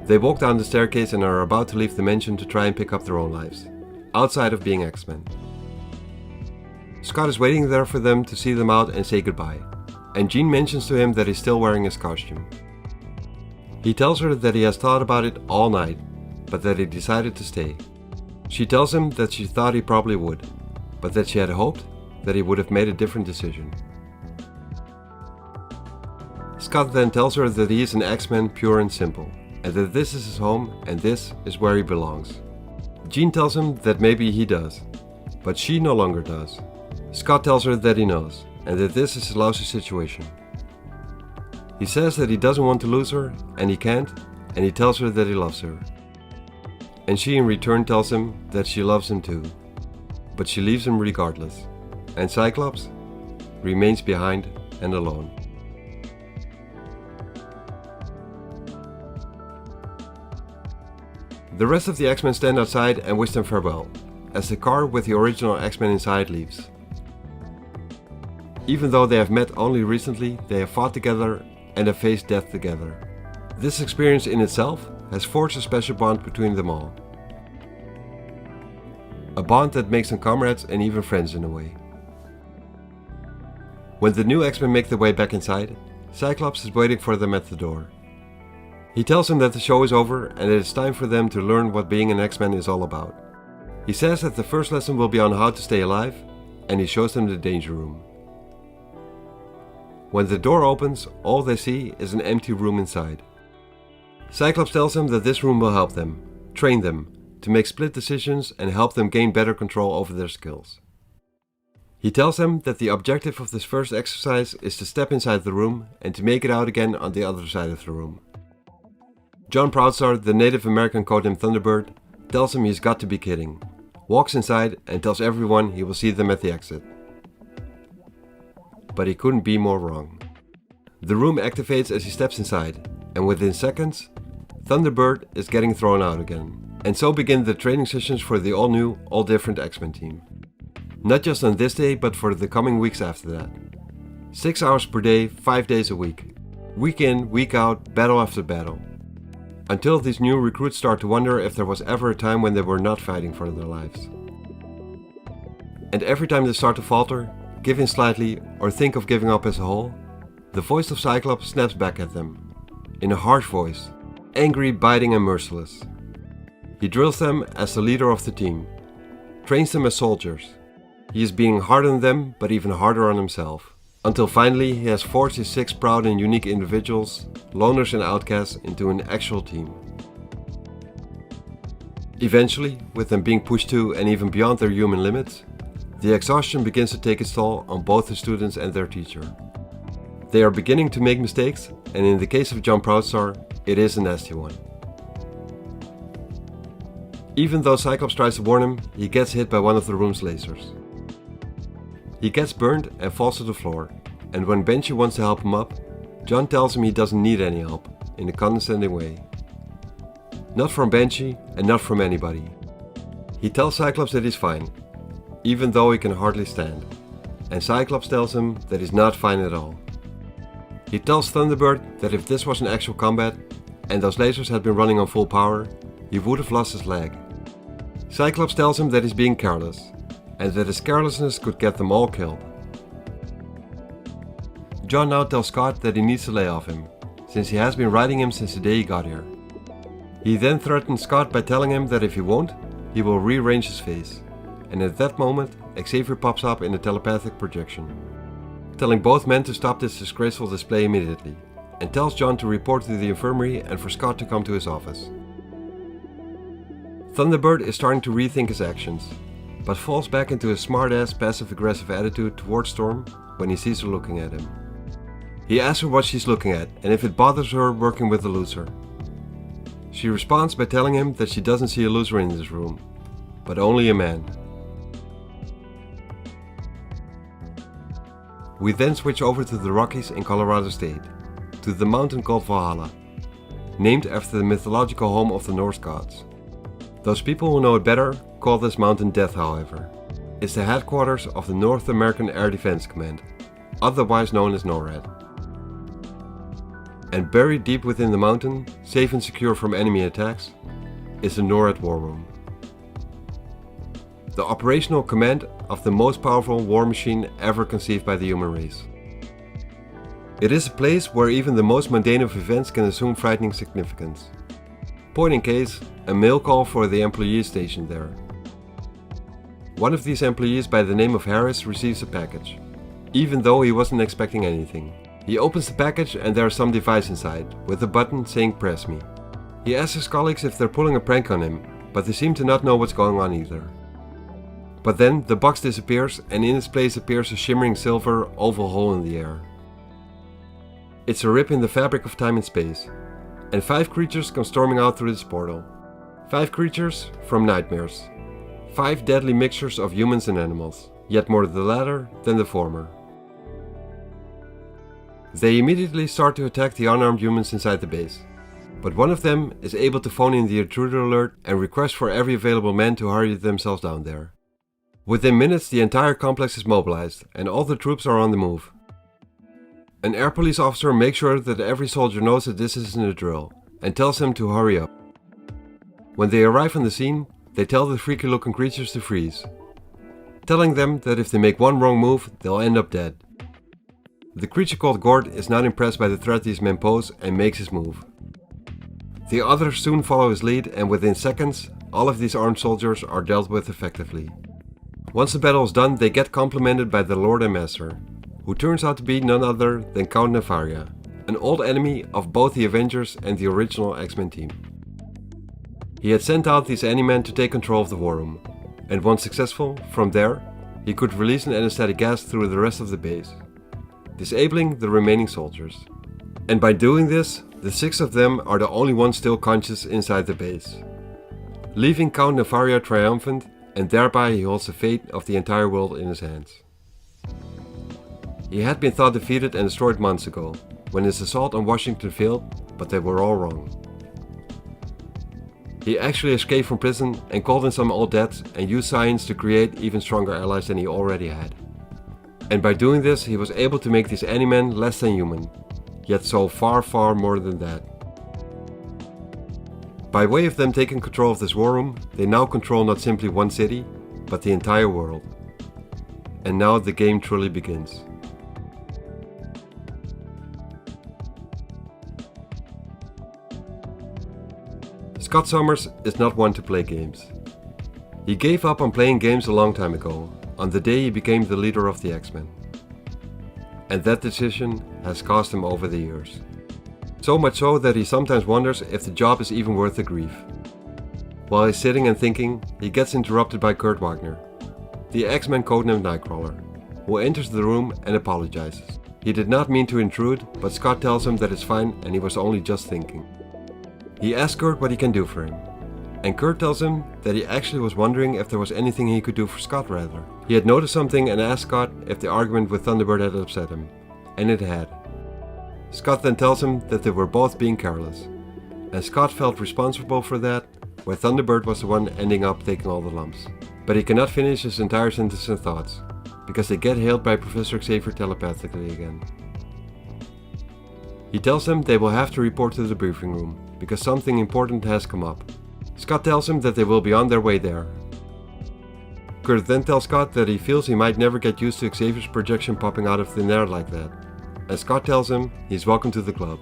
They walk down the staircase and are about to leave the mansion to try and pick up their own lives, outside of being X-Men. Scott is waiting there for them to see them out and say goodbye, and Jean mentions to him that he's still wearing his costume. He tells her that he has thought about it all night, but that he decided to stay. She tells him that she thought he probably would, but that she had hoped that he would have made a different decision. Scott then tells her that he is an X-Men pure and simple, and that this is his home and this is where he belongs. Jean tells him that maybe he does, but she no longer does. Scott tells her that he knows, and that this is a lousy situation. He says that he doesn't want to lose her, and he can't, and he tells her that he loves her. And she in return tells him that she loves him too, but she leaves him regardless, and Cyclops remains behind and alone. The rest of the X-Men stand outside and wish them farewell, as the car with the original X-Men inside leaves. Even though they have met only recently, they have fought together and have faced death together. This experience in itself has forged a special bond between them all. A bond that makes them comrades and even friends in a way. When the new X-Men make their way back inside, Cyclops is waiting for them at the door. He tells them that the show is over and that it's time for them to learn what being an X-Men is all about. He says that the first lesson will be on how to stay alive, and he shows them the danger room. When the door opens, all they see is an empty room inside. Cyclops tells them that this room will help them, train them, to make split decisions and help them gain better control over their skills. He tells them that the objective of this first exercise is to step inside the room and to make it out again on the other side of the room. John Proudstar, the Native American codenamed Thunderbird, tells him he's got to be kidding, walks inside and tells everyone he will see them at the exit. But he couldn't be more wrong. The room activates as he steps inside, and within seconds, Thunderbird is getting thrown out again. And so begin the training sessions for the all-new, all-different X-Men team. Not just on this day, but for the coming weeks after that. 6 hours per day, 5 days a week. Week in, week out, battle after battle. Until these new recruits start to wonder if there was ever a time when they were not fighting for their lives. And every time they start to falter, give in slightly, or think of giving up as a whole, the voice of Cyclops snaps back at them, in a harsh voice, angry, biting and merciless. He drills them as the leader of the team, trains them as soldiers. He is being hard on them, but even harder on himself. Until finally he has forged his 6 proud and unique individuals, loners and outcasts, into an actual team. Eventually, with them being pushed to and even beyond their human limits, the exhaustion begins to take its toll on both the students and their teacher. They are beginning to make mistakes, and in the case of John Proudstar, it is a nasty one. Even though Cyclops tries to warn him, he gets hit by one of the room's lasers. He gets burned and falls to the floor, and when Banshee wants to help him up, John tells him he doesn't need any help, in a condescending way. Not from Banshee and not from anybody. He tells Cyclops that he's fine, even though he can hardly stand, and Cyclops tells him that he's not fine at all. He tells Thunderbird that if this was an actual combat, and those lasers had been running on full power, he would have lost his leg. Cyclops tells him that he's being careless, and that his carelessness could get them all killed. John now tells Scott that he needs to lay off him, since he has been riding him since the day he got here. He then threatens Scott by telling him that if he won't, he will rearrange his face, and at that moment Xavier pops up in a telepathic projection, telling both men to stop this disgraceful display immediately, and tells John to report to the infirmary and for Scott to come to his office. Thunderbird is starting to rethink his actions, but falls back into a smart-ass passive-aggressive attitude towards Storm when he sees her looking at him. He asks her what she's looking at and if it bothers her working with a loser. She responds by telling him that she doesn't see a loser in this room, but only a man. We then switch over to the Rockies in Colorado State, to the mountain called Valhalla, named after the mythological home of the Norse gods. Those people who know it better call this mountain Death, however. It's the headquarters of the North American Air Defense Command, otherwise known as NORAD. And buried deep within the mountain, safe and secure from enemy attacks, is the NORAD War Room. The operational command of the most powerful war machine ever conceived by the human race. It is a place where even the most mundane of events can assume frightening significance. Point in case, a mail call for the employees stationed there. One of these employees by the name of Harris receives a package, even though he wasn't expecting anything. He opens the package and there is some device inside, with a button saying "Press me." He asks his colleagues if they're pulling a prank on him, but they seem to not know what's going on either. But then the box disappears and in its place appears a shimmering silver oval hole in the air. It's a rip in the fabric of time and space, and 5 creatures come storming out through this portal. 5 creatures from nightmares. 5 deadly mixtures of humans and animals, yet more the latter than the former. They immediately start to attack the unarmed humans inside the base, but one of them is able to phone in the intruder alert and request for every available man to hurry themselves down there. Within minutes the entire complex is mobilized and all the troops are on the move. An air police officer makes sure that every soldier knows that this isn't a drill and tells them to hurry up. When they arrive on the scene, they tell the freaky looking creatures to freeze, telling them that if they make one wrong move, they'll end up dead. The creature called Gord is not impressed by the threat these men pose and makes his move. The others soon follow his lead and within seconds, all of these armed soldiers are dealt with effectively. Once the battle is done, they get complimented by the Lord and Master, who turns out to be none other than Count Nefaria, an old enemy of both the Avengers and the original X-Men team. He had sent out these Any-Men to take control of the War Room, and once successful, from there, he could release an anesthetic gas through the rest of the base, disabling the remaining soldiers. And by doing this, the 6 of them are the only ones still conscious inside the base, leaving Count Nefaria triumphant, and thereby he holds the fate of the entire world in his hands. He had been thought defeated and destroyed months ago, when his assault on Washington failed, but they were all wrong. He actually escaped from prison and called in some old debts and used science to create even stronger allies than he already had. And by doing this, he was able to make these Any-Men less than human, yet so far, far more than that. By way of them taking control of this war room, they now control not simply one city, but the entire world. And now the game truly begins. Scott Summers is not one to play games. He gave up on playing games a long time ago, on the day he became the leader of the X-Men. And that decision has cost him over the years. So much so that he sometimes wonders if the job is even worth the grief. While he's sitting and thinking, he gets interrupted by Kurt Wagner, the X-Men codenamed Nightcrawler, who enters the room and apologizes. He did not mean to intrude, but Scott tells him that it's fine and he was only just thinking. He asks Kurt what he can do for him, and Kurt tells him that he actually was wondering if there was anything he could do for Scott rather. He had noticed something and asked Scott if the argument with Thunderbird had upset him, and it had. Scott then tells him that they were both being careless, and Scott felt responsible for that, where Thunderbird was the one ending up taking all the lumps. But he cannot finish his entire sentence and thoughts, because they get hailed by Professor Xavier telepathically again. He tells them they will have to report to the briefing room, because something important has come up. Scott tells him that they will be on their way there. Kurt then tells Scott that he feels he might never get used to Xavier's projection popping out of thin air like that, and Scott tells him he's welcome to the club,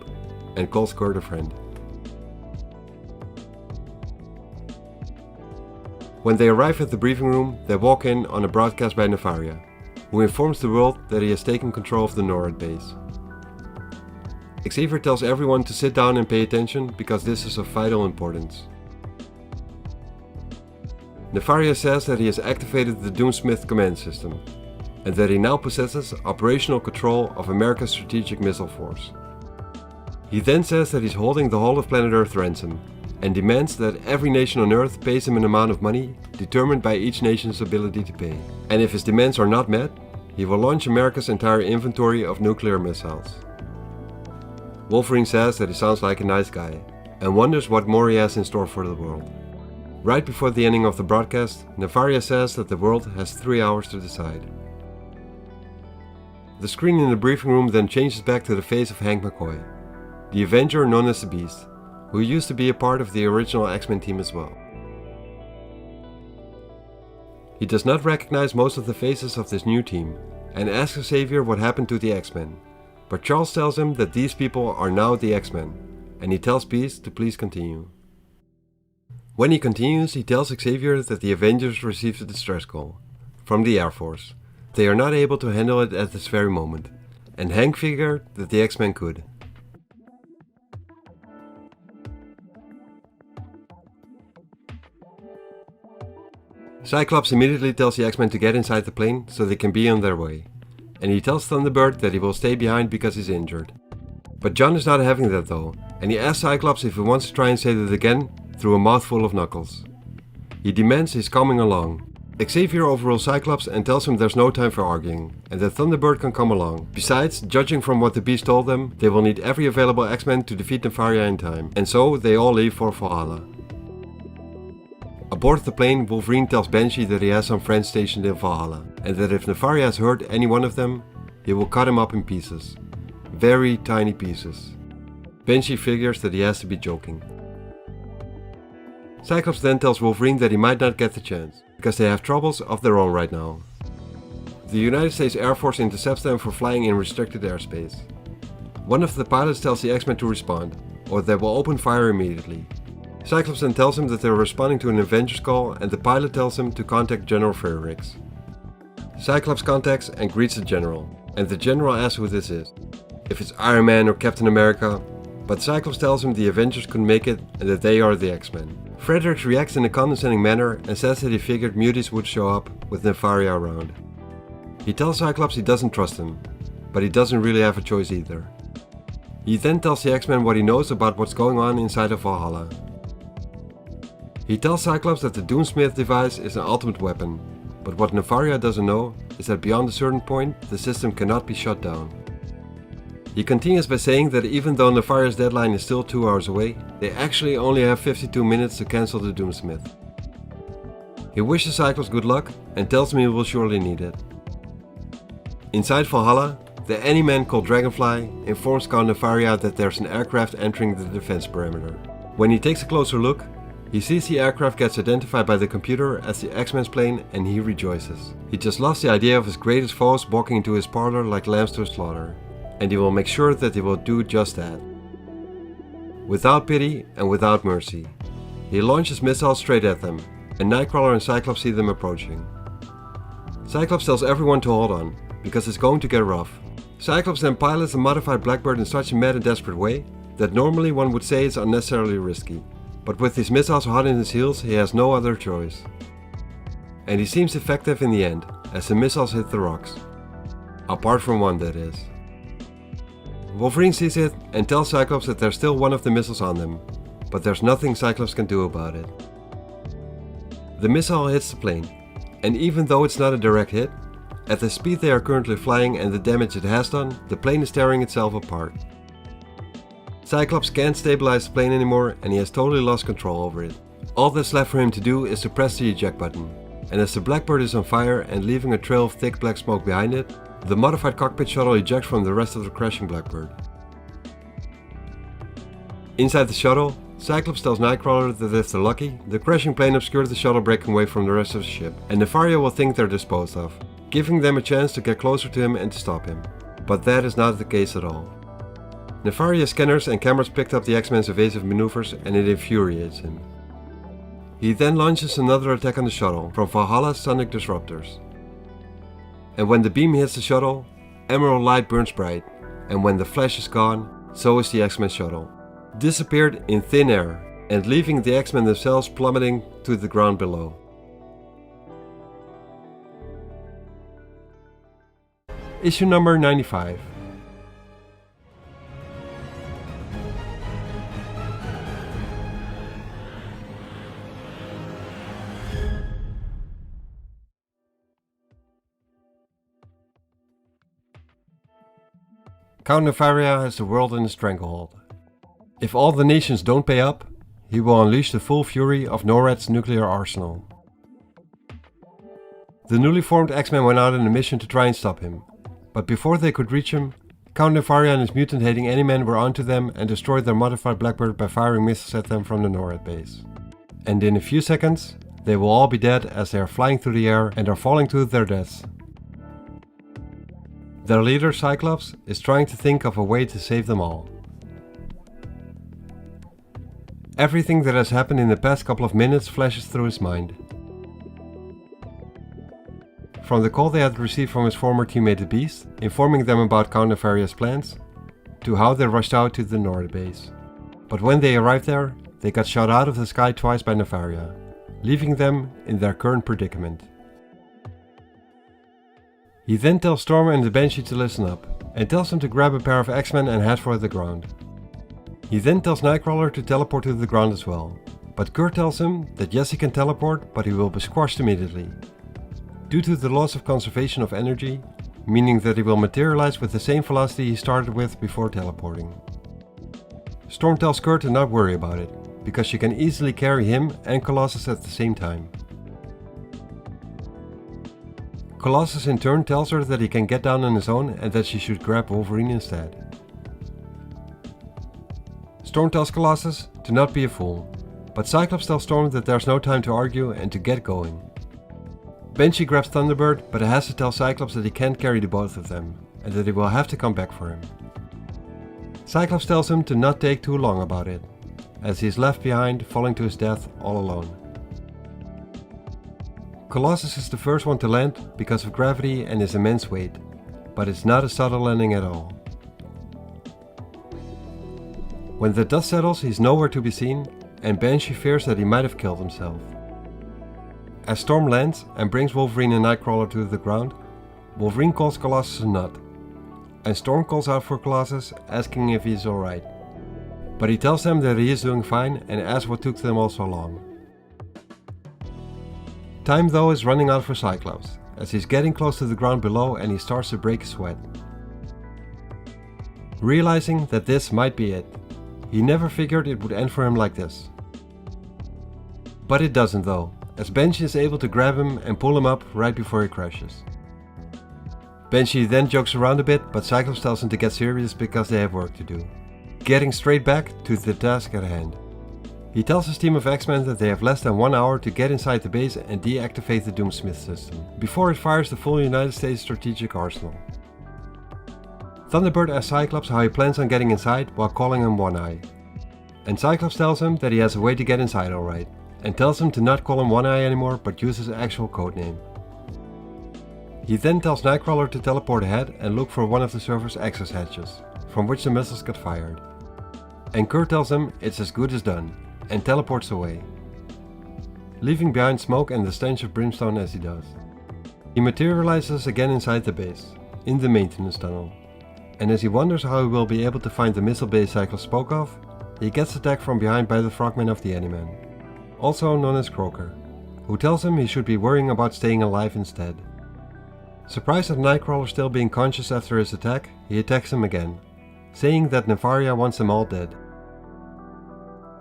and calls Kurt a friend. When they arrive at the briefing room, they walk in on a broadcast by Nefaria, who informs the world that he has taken control of the NORAD base. Xavier tells everyone to sit down and pay attention because this is of vital importance. Nefaria says that he has activated the Doomsmith command system, and that he now possesses operational control of America's strategic missile force. He then says that he's holding the whole of planet Earth ransom, and demands that every nation on Earth pays him an amount of money determined by each nation's ability to pay. And if his demands are not met, he will launch America's entire inventory of nuclear missiles. Wolverine says that he sounds like a nice guy, and wonders what more he has in store for the world. Right before the ending of the broadcast, Nefaria says that the world has 3 hours to decide. The screen in the briefing room then changes back to the face of Hank McCoy, the Avenger known as the Beast, who used to be a part of the original X-Men team as well. He does not recognize most of the faces of this new team, and asks Xavier what happened to the X-Men, but Charles tells him that these people are now the X-Men, and he tells Beast to please continue. When he continues, he tells Xavier that the Avengers received a distress call from the Air Force. They are not able to handle it at this very moment, and Hank figured that the X-Men could. Cyclops immediately tells the X-Men to get inside the plane so they can be on their way, and he tells Thunderbird that he will stay behind because he's injured. But John is not having that though, and he asks Cyclops if he wants to try and say that again through a mouthful of knuckles. He demands he's coming along. Xavier overrules Cyclops and tells him there's no time for arguing, and that Thunderbird can come along. Besides, judging from what the Beast told them, they will need every available X-Men to defeat Nefaria in time, and so they all leave for Valhalla. Aboard the plane, Wolverine tells Banshee that he has some friends stationed in Valhalla, and that if Nefaria has hurt any one of them, he will cut him up in pieces. Very tiny pieces. Banshee figures that he has to be joking. Cyclops then tells Wolverine that he might not get the chance, because they have troubles of their own right now. The United States Air Force intercepts them for flying in restricted airspace. One of the pilots tells the X-Men to respond, or they will open fire immediately. Cyclops then tells him that they are responding to an Avengers call, and the pilot tells him to contact General Fredericks. Cyclops contacts and greets the General, and the General asks who this is, if it's Iron Man or Captain America, but Cyclops tells him the Avengers couldn't make it and that they are the X-Men. Fredericks reacts in a condescending manner and says that he figured muties would show up with Nefaria around. He tells Cyclops he doesn't trust him, but he doesn't really have a choice either. He then tells the X-Men what he knows about what's going on inside of Valhalla. He tells Cyclops that the Doomsmith device is an ultimate weapon, but what Nefaria doesn't know is that beyond a certain point, the system cannot be shut down. He continues by saying that even though Nefaria's deadline is still 2 hours away, they actually only have 52 minutes to cancel the Doomsmith. He wishes Cyclops good luck and tells him he will surely need it. Inside Valhalla, the Any-Man called Dragonfly informs Count Nefaria that there's an aircraft entering the defense perimeter. When he takes a closer look, he sees the aircraft gets identified by the computer as the X-Men's plane and he rejoices. He just lost the idea of his greatest foes walking into his parlor like lambs to a slaughter, and he will make sure that they will do just that. Without pity and without mercy, He launches missiles straight at them, and Nightcrawler and Cyclops see them approaching. Cyclops tells everyone to hold on, because it's going to get rough. Cyclops then pilots the modified Blackbird in such a mad and desperate way that normally one would say it's unnecessarily risky. But with his missiles hot in his heels, he has no other choice. And he seems effective in the end, as the missiles hit the rocks. Apart from one, that is. Wolverine sees it and tells Cyclops that there's still one of the missiles on them, but there's nothing Cyclops can do about it. The missile hits the plane, and even though it's not a direct hit, at the speed they are currently flying and the damage it has done, the plane is tearing itself apart. Cyclops can't stabilize the plane anymore and he has totally lost control over it. All that's left for him to do is to press the eject button, and as the Blackbird is on fire and leaving a trail of thick black smoke behind it, the modified cockpit shuttle ejects from the rest of the crashing Blackbird. Inside the shuttle, Cyclops tells Nightcrawler that if they're lucky, the crashing plane obscures the shuttle breaking away from the rest of the ship, and Nefaria will think they're disposed of, giving them a chance to get closer to him and to stop him. But that is not the case at all. Nefaria's scanners and cameras picked up the X-Men's evasive maneuvers and it infuriates him. He then launches another attack on the shuttle from Valhalla's sonic disruptors. And when the beam hits the shuttle, emerald light burns bright, and when the flash is gone, so is the X-Men shuttle, disappeared in thin air and leaving the X-Men themselves plummeting to the ground below. Issue number 95. Count Nefaria has the world in a stranglehold. If all the nations don't pay up, he will unleash the full fury of NORAD's nuclear arsenal. The newly formed X-Men went out on a mission to try and stop him, but before they could reach him, Count Nefaria and his mutant-hating Any-Men were onto them and destroyed their modified Blackbird by firing missiles at them from the NORAD base. And in a few seconds, they will all be dead as they are flying through the air and are falling to their deaths. Their leader, Cyclops, is trying to think of a way to save them all. Everything that has happened in the past couple of minutes flashes through his mind. From the call they had received from his former teammate the Beast, informing them about Count Nefaria's plans, to how they rushed out to the NORAD base. But when they arrived there, they got shot out of the sky twice by Nefaria, leaving them in their current predicament. He then tells Storm and the Banshee to listen up, and tells them to grab a pair of X-Men and head for the ground. He then tells Nightcrawler to teleport to the ground as well, but Kurt tells him that yes he can teleport, but he will be squashed immediately, due to the loss of conservation of energy, meaning that he will materialize with the same velocity he started with before teleporting. Storm tells Kurt to not worry about it, because she can easily carry him and Colossus at the same time. Colossus in turn tells her that he can get down on his own and that she should grab Wolverine instead. Storm tells Colossus to not be a fool, but Cyclops tells Storm that there's no time to argue and to get going. Banshee grabs Thunderbird, but has to tell Cyclops that he can't carry the both of them, and that he will have to come back for him. Cyclops tells him to not take too long about it, as he is left behind falling to his death all alone. Colossus is the first one to land because of gravity and his immense weight, but it's not a subtle landing at all. When the dust settles, he's nowhere to be seen, and Banshee fears that he might have killed himself. As Storm lands and brings Wolverine and Nightcrawler to the ground, Wolverine calls Colossus a nut, and Storm calls out for Colossus, asking if he's alright. But he tells them that he is doing fine and asks what took them all so long. Time though is running out for Cyclops, as he's getting close to the ground below and he starts to break a sweat. Realizing that this might be it, he never figured it would end for him like this. But it doesn't though, as Banshee is able to grab him and pull him up right before he crashes. Banshee then jokes around a bit, but Cyclops tells him to get serious because they have work to do, getting straight back to the task at hand. He tells his team of X-Men that they have less than 1 hour to get inside the base and deactivate the Doomsmith system, before it fires the full United States strategic arsenal. Thunderbird asks Cyclops how he plans on getting inside while calling him One Eye. and Cyclops tells him that he has a way to get inside alright, and tells him to not call him One Eye anymore but use his actual codename. He then tells Nightcrawler to teleport ahead and look for one of the server's access hatches, from which the missiles get fired. And Kurt tells him it's as good as done, and teleports away, leaving behind smoke and the stench of brimstone as he does. He materializes again inside the base, in the maintenance tunnel, and as he wonders how he will be able to find the missile base Cyclops spoke of, he gets attacked from behind by the frogman of the Animan, also known as Croaker, who tells him he should be worrying about staying alive instead. Surprised at Nightcrawler still being conscious after his attack, he attacks him again, saying that Nefaria wants them all dead.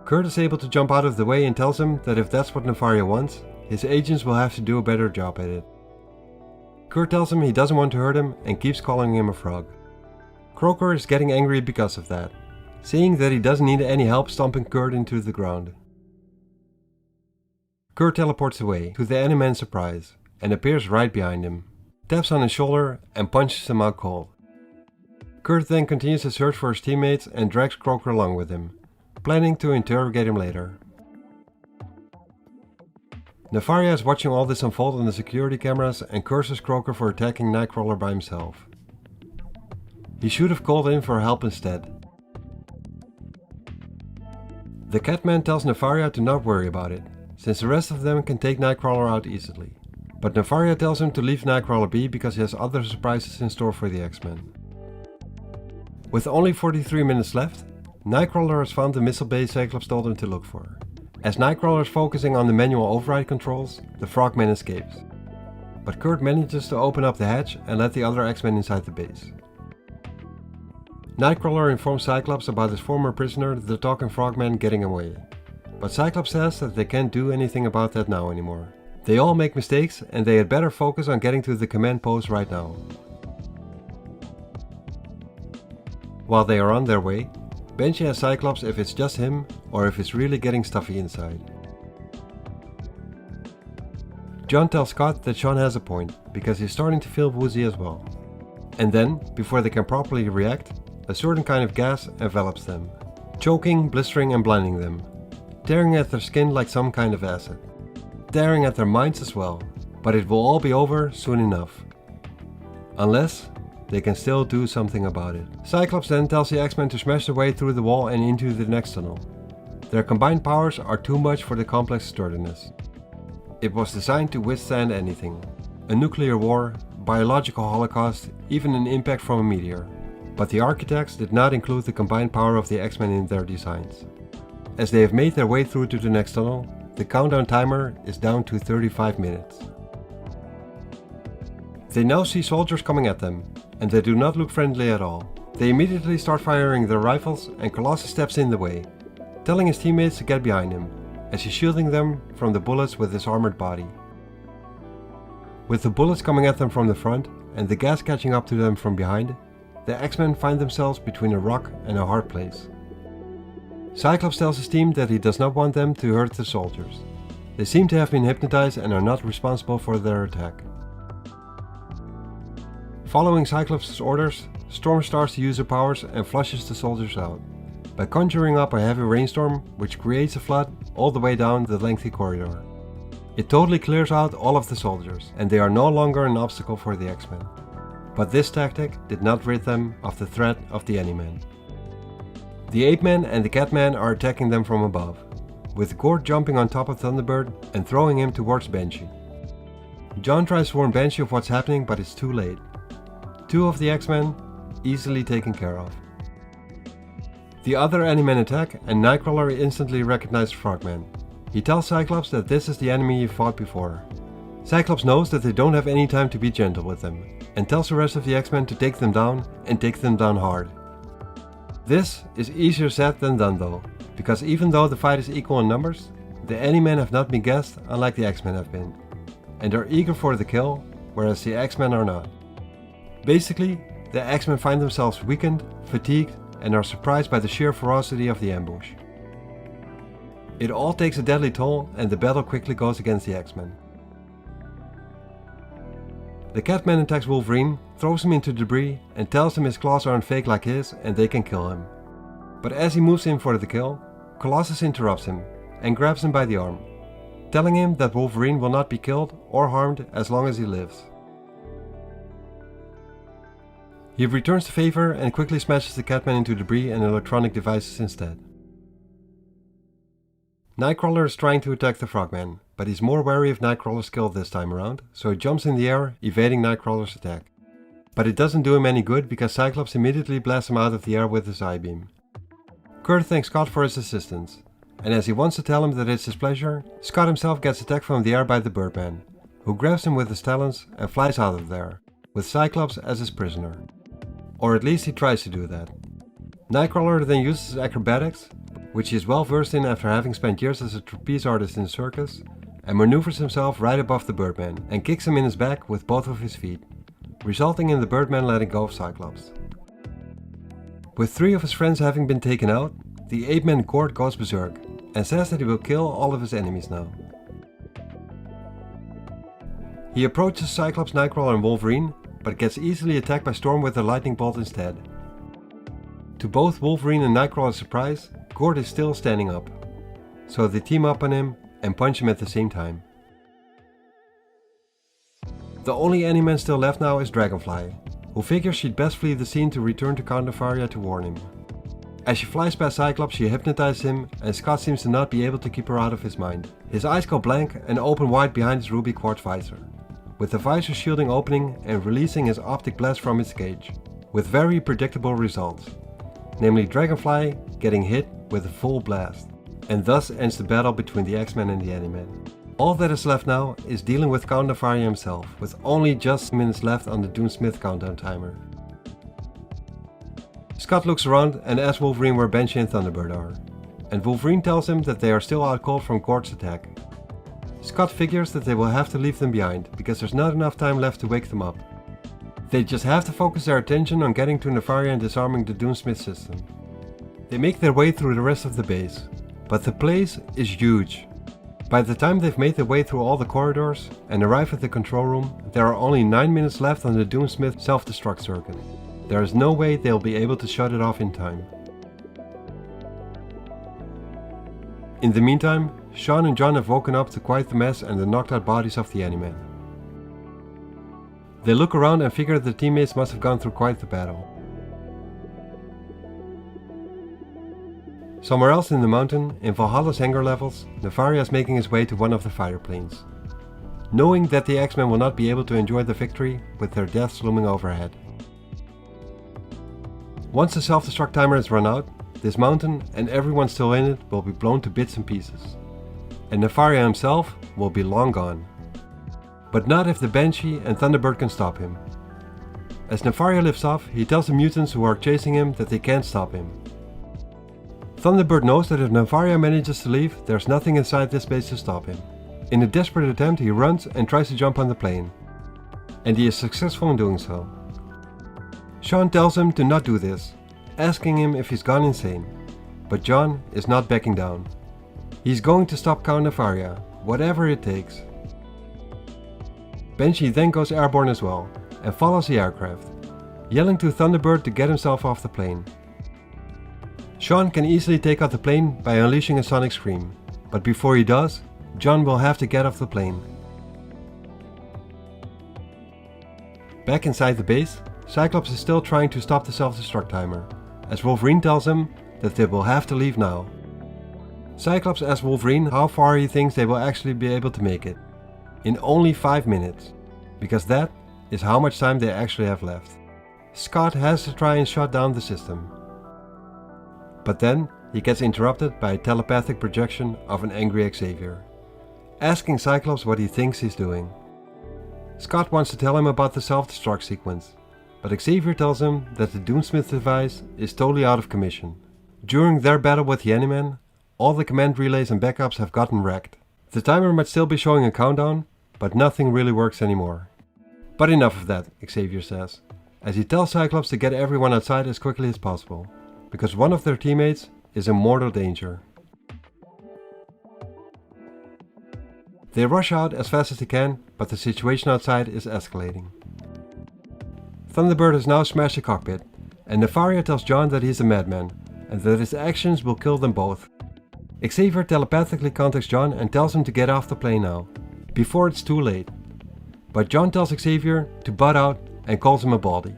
Kurt is able to jump out of the way and tells him that if that's what Nefaria wants, his agents will have to do a better job at it. Kurt tells him he doesn't want to hurt him and keeps calling him a frog. Croaker is getting angry because of that, saying that he doesn't need any help stomping Kurt into the ground. Kurt teleports away, to the Animan's surprise, and appears right behind him, taps on his shoulder and punches him out cold. Kurt then continues his search for his teammates and drags Croaker along with him, planning to interrogate him later. Nefaria is watching all this unfold on the security cameras and curses Croaker for attacking Nightcrawler by himself. He should have called in for help instead. The Catman tells Nefaria to not worry about it, since the rest of them can take Nightcrawler out easily. But Nefaria tells him to leave Nightcrawler be because he has other surprises in store for the X-Men. With only 43 minutes left, Nightcrawler has found the missile base Cyclops told him to look for. As Nightcrawler is focusing on the manual override controls, the Frogman escapes. But Kurt manages to open up the hatch and let the other X-Men inside the base. Nightcrawler informs Cyclops about his former prisoner, the Talking Frogman, getting away. But Cyclops says that they can't do anything about that now anymore. They all make mistakes and they had better focus on getting to the command post right now. While they are on their way, Banshee asks Cyclops if it's just him or if it's really getting stuffy inside. John tells Scott that Sean has a point, because he's starting to feel woozy as well. And then, before they can properly react, a certain kind of gas envelops them, choking, blistering and blinding them, tearing at their skin like some kind of acid. Tearing at their minds as well, but it will all be over soon enough. Unless they can still do something about it. Cyclops then tells the X-Men to smash their way through the wall and into the next tunnel. Their combined powers are too much for the complex sturdiness. It was designed to withstand anything. A nuclear war, biological holocaust, even an impact from a meteor. But the architects did not include the combined power of the X-Men in their designs. As they have made their way through to the next tunnel, the countdown timer is down to 35 minutes. They now see soldiers coming at them, and they do not look friendly at all. They immediately start firing their rifles and Colossus steps in the way, telling his teammates to get behind him, as he's shielding them from the bullets with his armored body. With the bullets coming at them from the front and the gas catching up to them from behind, the X-Men find themselves between a rock and a hard place. Cyclops tells his team that he does not want them to hurt the soldiers. They seem to have been hypnotized and are not responsible for their attack. Following Cyclops' orders, Storm starts to use her powers and flushes the soldiers out, by conjuring up a heavy rainstorm which creates a flood all the way down the lengthy corridor. It totally clears out all of the soldiers, and they are no longer an obstacle for the X-Men. But this tactic did not rid them of the threat of the Animan. The Ape-Man and the Catman are attacking them from above, with Gord jumping on top of Thunderbird and throwing him towards Banshee. John tries to warn Banshee of what's happening, but it's too late. Two of the X-Men easily taken care of. The other Animan attack and Nightcrawler instantly recognizes Frogman. He tells Cyclops that this is the enemy he fought before. Cyclops knows that they don't have any time to be gentle with them, and tells the rest of the X-Men to take them down and take them down hard. This is easier said than done though, because even though the fight is equal in numbers, the Animan have not been gassed unlike the X-Men have been, and are eager for the kill, whereas the X-Men are not. Basically, the X-Men find themselves weakened, fatigued, and are surprised by the sheer ferocity of the ambush. It all takes a deadly toll and the battle quickly goes against the X-Men. The Catman attacks Wolverine, throws him into debris and tells him his claws aren't fake like his and they can kill him. But as he moves in for the kill, Colossus interrupts him and grabs him by the arm, telling him that Wolverine will not be killed or harmed as long as he lives. He returns the favor and quickly smashes the Catman into debris and electronic devices instead. Nightcrawler is trying to attack the Frogman, but he's more wary of Nightcrawler's skill this time around, so he jumps in the air, evading Nightcrawler's attack. But it doesn't do him any good because Cyclops immediately blasts him out of the air with his eye beam. Kurt thanks Scott for his assistance, and as he wants to tell him that it's his pleasure, Scott himself gets attacked from the air by the Birdman, who grabs him with his talons and flies out of there, with Cyclops as his prisoner. Or at least he tries to do that. Nightcrawler then uses acrobatics, which he is well versed in after having spent years as a trapeze artist in a circus, and maneuvers himself right above the Birdman and kicks him in his back with both of his feet, resulting in the Birdman letting go of Cyclops. With 3 of his friends having been taken out, the ape-man Gord goes berserk and says that he will kill all of his enemies now. He approaches Cyclops, Nightcrawler and Wolverine, but gets easily attacked by Storm with a lightning bolt instead. To both Wolverine and Nightcrawler's surprise, Gord is still standing up, so they team up on him and punch him at the same time. The only Animan still left now is Dragonfly, who figures she'd best flee the scene to return to Count Nefaria to warn him. As she flies past Cyclops, she hypnotizes him, and Scott seems to not be able to keep her out of his mind. His eyes go blank and open wide behind his ruby quartz visor, with the visor shielding opening and releasing his optic blast from its cage, with very predictable results, namely Dragonfly getting hit with a full blast, and thus ends the battle between the X-Men and the Animan. All that is left now is dealing with Count Nefaria himself, with only just minutes left on the Doomsmith countdown timer. Scott looks around and asks Wolverine where Banshee and Thunderbird are, and Wolverine tells him that they are still out cold from Gord's attack. Scott figures that they will have to leave them behind because there's not enough time left to wake them up. They just have to focus their attention on getting to Nefaria and disarming the Doomsmith system. They make their way through the rest of the base, but the place is huge. By the time they've made their way through all the corridors and arrive at the control room, there are only 9 minutes left on the Doomsmith self-destruct circuit. There is no way they'll be able to shut it off in time. In the meantime, Sean and John have woken up to quiet the mess and the knocked out bodies of the Animan. They look around and figure their teammates must have gone through quite the battle. Somewhere else in the mountain, in Valhalla's hangar levels, Nefaria is making his way to one of the fighter planes, knowing that the X-Men will not be able to enjoy the victory with their deaths looming overhead. Once the self-destruct timer is run out, this mountain and everyone still in it will be blown to bits and pieces, and Nefaria himself will be long gone. But not if the Banshee and Thunderbird can stop him. As Nefaria lifts off, he tells the mutants who are chasing him that they can't stop him. Thunderbird knows that if Nefaria manages to leave, there's nothing inside this base to stop him. In a desperate attempt, he runs and tries to jump on the plane, and he is successful in doing so. Sean tells him to not do this, asking him if he's gone insane, but John is not backing down. He's going to stop Count Nefaria, whatever it takes. Banshee then goes airborne as well, and follows the aircraft, yelling to Thunderbird to get himself off the plane. Sean can easily take out the plane by unleashing a sonic scream, but before he does, John will have to get off the plane. Back inside the base, Cyclops is still trying to stop the self-destruct timer, as Wolverine tells him that they will have to leave now. Cyclops asks Wolverine how far he thinks they will actually be able to make it, in only 5 minutes, because that is how much time they actually have left. Scott has to try and shut down the system. But then he gets interrupted by a telepathic projection of an angry Xavier, asking Cyclops what he thinks he's doing. Scott wants to tell him about the self-destruct sequence, but Xavier tells him that the Doomsmith device is totally out of commission. During their battle with the Animan, all the command relays and backups have gotten wrecked. The timer might still be showing a countdown, but nothing really works anymore. But enough of that, Xavier says, as he tells Cyclops to get everyone outside as quickly as possible, because one of their teammates is in mortal danger. They rush out as fast as they can, but the situation outside is escalating. Thunderbird has now smashed the cockpit, and Nefaria tells John that he's a madman, and that his actions will kill them both. Xavier telepathically contacts John and tells him to get off the plane now, before it's too late. But John tells Xavier to butt out and calls him a baldy.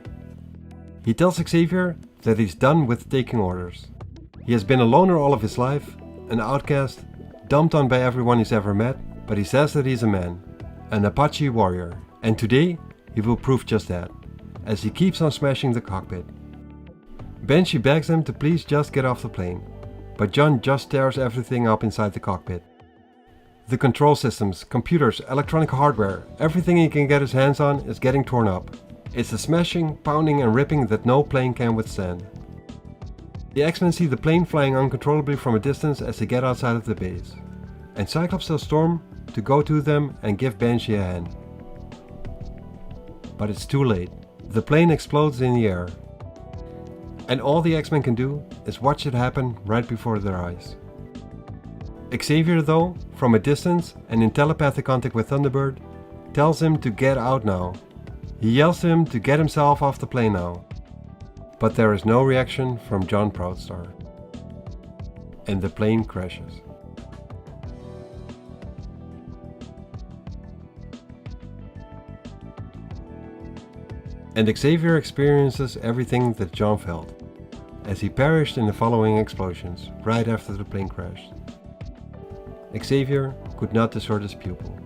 He tells Xavier that he's done with taking orders. He has been a loner all of his life, an outcast, dumped on by everyone he's ever met, but he says that he's a man, an Apache warrior, and today he will prove just that, as he keeps on smashing the cockpit. Banshee begs him to please just get off the plane, but John just tears everything up inside the cockpit. The control systems, computers, electronic hardware, everything he can get his hands on is getting torn up. It's a smashing, pounding and ripping that no plane can withstand. The X-Men see the plane flying uncontrollably from a distance as they get outside of the base, and Cyclops tells Storm to go to them and give Banshee a hand. But it's too late. The plane explodes in the air, and all the X-Men can do is watch it happen right before their eyes. Xavier, though, from a distance and in telepathic contact with Thunderbird, tells him to get out now. He yells to him to get himself off the plane now. But there is no reaction from John Proudstar, and the plane crashes. And Xavier experiences everything that John felt, as he perished in the following explosions right after the plane crashed. Xavier could not desert his pupil.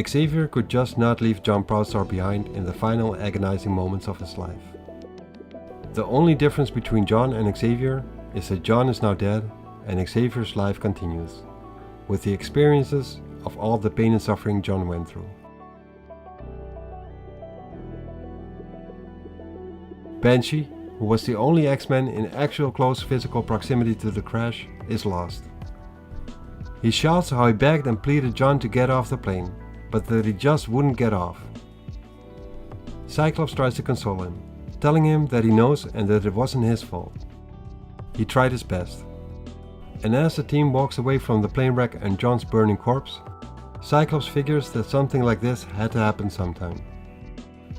Xavier could just not leave John Proudstar behind in the final agonizing moments of his life. The only difference between John and Xavier is that John is now dead and Xavier's life continues, with the experiences of all the pain and suffering John went through. Banshee, who was the only X-Men in actual close physical proximity to the crash, is lost. He shouts how he begged and pleaded John to get off the plane, but that he just wouldn't get off. Cyclops tries to console him, telling him that he knows and that it wasn't his fault. He tried his best. And as the team walks away from the plane wreck and John's burning corpse, Cyclops figures that something like this had to happen sometime.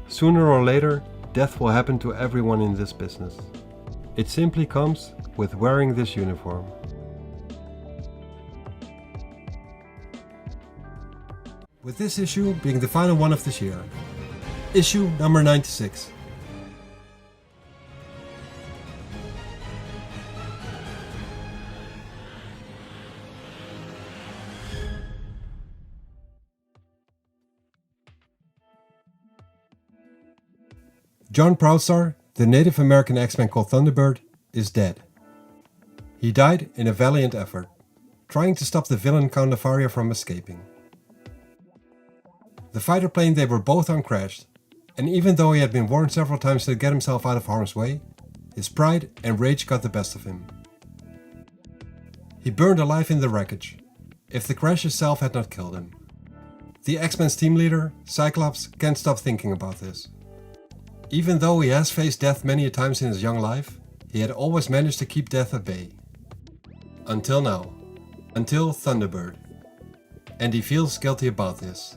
Sooner or later, death will happen to everyone in this business. It simply comes with wearing this uniform. With this issue being the final one of this year. Issue number 96. John Proudstar, the Native American X-Men called Thunderbird, is dead. He died in a valiant effort, trying to stop the villain Count Nefaria from escaping. The fighter plane they were both on crashed, and even though he had been warned several times to get himself out of harm's way, his pride and rage got the best of him. He burned alive in the wreckage, if the crash itself had not killed him. The X-Men's team leader, Cyclops, can't stop thinking about this. Even though he has faced death many times in his young life, he had always managed to keep death at bay. Until now. Until Thunderbird. And he feels guilty about this.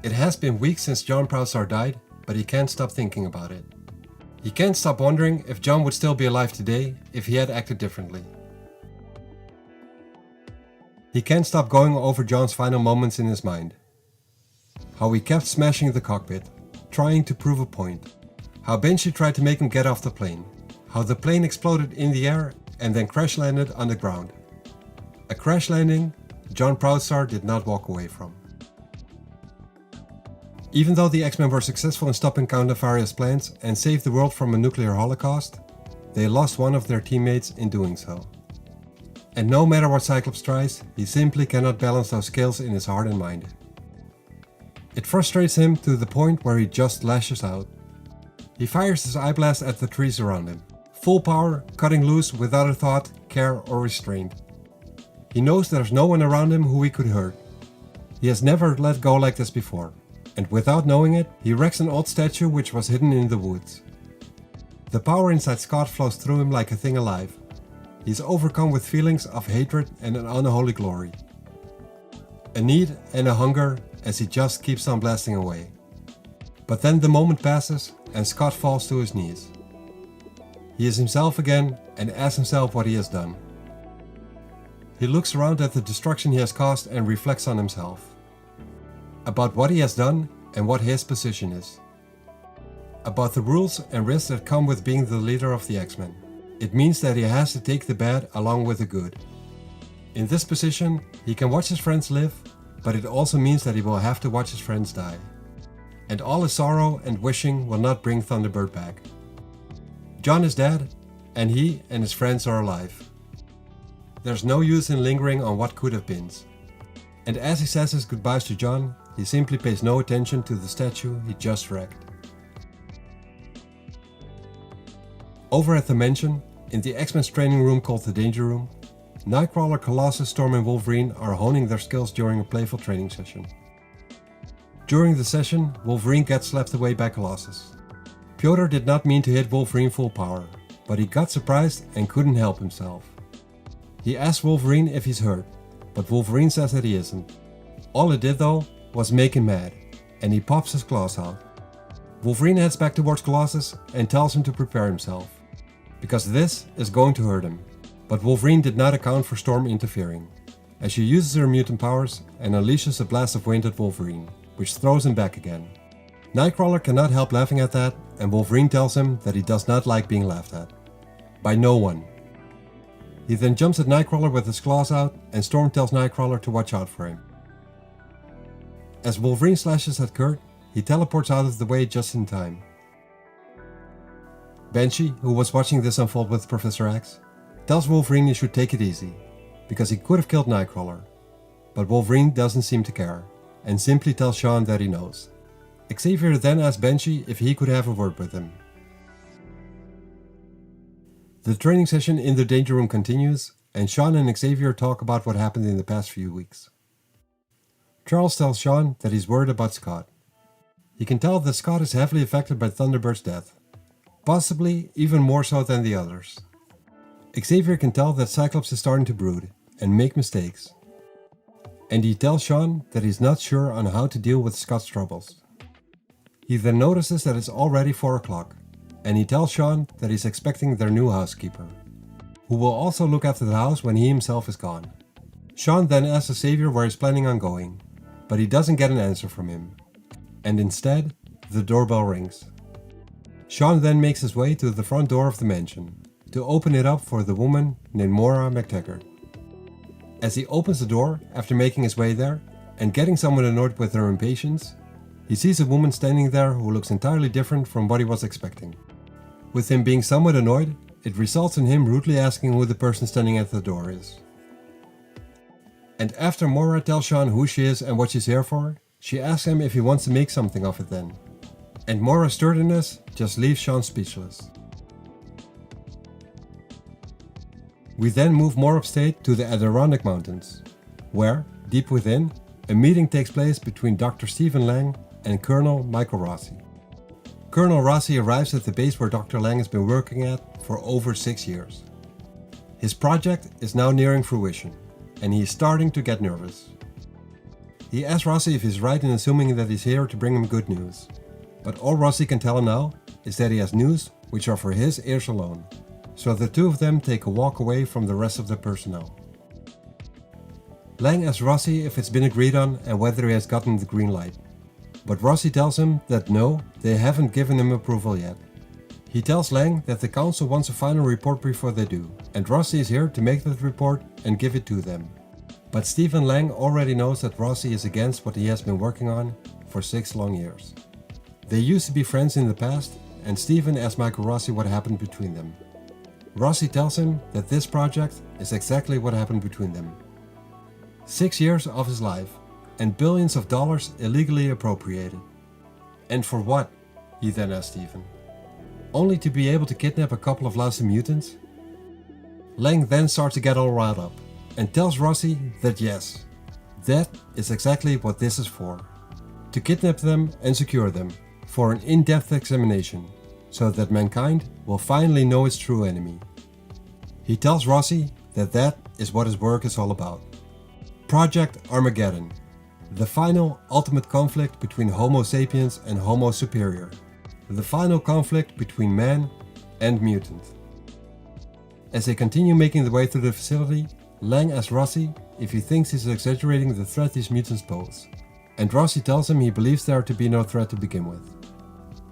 It has been weeks since John Proudstar died, but he can't stop thinking about it. He can't stop wondering if John would still be alive today if he had acted differently. He can't stop going over John's final moments in his mind. How he kept smashing the cockpit, trying to prove a point. How Banshee tried to make him get off the plane. How the plane exploded in the air and then crash landed on the ground. A crash landing John Proudstar did not walk away from. Even though the X-Men were successful in stopping Count Nefaria's plans and saved the world from a nuclear holocaust, they lost one of their teammates in doing so. And no matter what Cyclops tries, he simply cannot balance those scales in his heart and mind. It frustrates him to the point where he just lashes out. He fires his eye blast at the trees around him, full power, cutting loose without a thought, care or restraint. He knows there's no one around him who he could hurt. He has never let go like this before. And without knowing it, he wrecks an old statue which was hidden in the woods. The power inside Scott flows through him like a thing alive. He is overcome with feelings of hatred and an unholy glory. A need and a hunger as he just keeps on blasting away. But then the moment passes and Scott falls to his knees. He is himself again and asks himself what he has done. He looks around at the destruction he has caused and reflects on himself. About what he has done and what his position is. About the rules and risks that come with being the leader of the X-Men. It means that he has to take the bad along with the good. In this position, he can watch his friends live, but it also means that he will have to watch his friends die. And all his sorrow and wishing will not bring Thunderbird back. John is dead, and he and his friends are alive. There's no use in lingering on what could have been. And as he says his goodbyes to John, he simply pays no attention to the statue he just wrecked. Over at the mansion, in the X-Men's training room called the Danger Room, Nightcrawler, Colossus, Storm and Wolverine are honing their skills during a playful training session. During the session, Wolverine gets slapped away by Colossus. Piotr did not mean to hit Wolverine full power, but he got surprised and couldn't help himself. He asks Wolverine if he's hurt, but Wolverine says that he isn't. All it did though was make him mad, and he pops his claws out. Wolverine heads back towards Colossus and tells him to prepare himself, because this is going to hurt him. But Wolverine did not account for Storm interfering, as she uses her mutant powers and unleashes a blast of wind at Wolverine, which throws him back again. Nightcrawler cannot help laughing at that, and Wolverine tells him that he does not like being laughed at. By no one. He then jumps at Nightcrawler with his claws out, and Storm tells Nightcrawler to watch out for him. As Wolverine slashes at Kurt, he teleports out of the way just in time. Banshee, who was watching this unfold with Professor X, tells Wolverine he should take it easy, because he could have killed Nightcrawler. But Wolverine doesn't seem to care, and simply tells Sean that he knows. Xavier then asks Banshee if he could have a word with him. The training session in the Danger Room continues, and Sean and Xavier talk about what happened in the past few weeks. Charles tells Sean that he's worried about Scott. He can tell that Scott is heavily affected by Thunderbird's death, possibly even more so than the others. Xavier can tell that Cyclops is starting to brood and make mistakes. And he tells Sean that he's not sure on how to deal with Scott's troubles. He then notices that it's already 4 o'clock, and he tells Sean that he's expecting their new housekeeper, who will also look after the house when he himself is gone. Sean then asks Xavier where he's planning on going, but he doesn't get an answer from him, and instead, the doorbell rings. Sean then makes his way to the front door of the mansion, to open it up for the woman named Maura McTaggart. As he opens the door after making his way there and getting somewhat annoyed with her impatience, he sees a woman standing there who looks entirely different from what he was expecting. With him being somewhat annoyed, it results in him rudely asking who the person standing at the door is. And after Maura tells Sean who she is and what she's here for, she asks him if he wants to make something of it then. And Maura's sturdiness just leaves Sean speechless. We then move more upstate to the Adirondack Mountains, where, deep within, a meeting takes place between Dr. Stephen Lang and Colonel Michael Rossi. Colonel Rossi arrives at the base where Dr. Lang has been working at for over 6 years. His project is now nearing fruition, and he is starting to get nervous. He asks Rossi if he's right in assuming that he's here to bring him good news, but all Rossi can tell him now is that he has news which are for his ears alone. So the two of them take a walk away from the rest of the personnel. Lang asks Rossi if it's been agreed on and whether he has gotten the green light. But Rossi tells him that no, they haven't given him approval yet. He tells Lang that the council wants a final report before they do, and Rossi is here to make that report and give it to them. But Stephen Lang already knows that Rossi is against what he has been working on for 6 long years. They used to be friends in the past, and Stephen asks Michael Rossi what happened between them. Rossi tells him that this project is exactly what happened between them. 6 years of his life, and billions of dollars illegally appropriated. And for what? He then asks Stephen. Only to be able to kidnap a couple of lousy mutants? Lang then starts to get all riled up, and tells Rossi that yes, that is exactly what this is for. To kidnap them and secure them, for an in-depth examination, so that mankind will finally know its true enemy. He tells Rossi that that is what his work is all about. Project Armageddon, the final ultimate conflict between Homo sapiens and Homo superior, the final conflict between man and mutant. As they continue making their way through the facility, Lang asks Rossi if he thinks he's exaggerating the threat these mutants pose, and Rossi tells him he believes there to be no threat to begin with.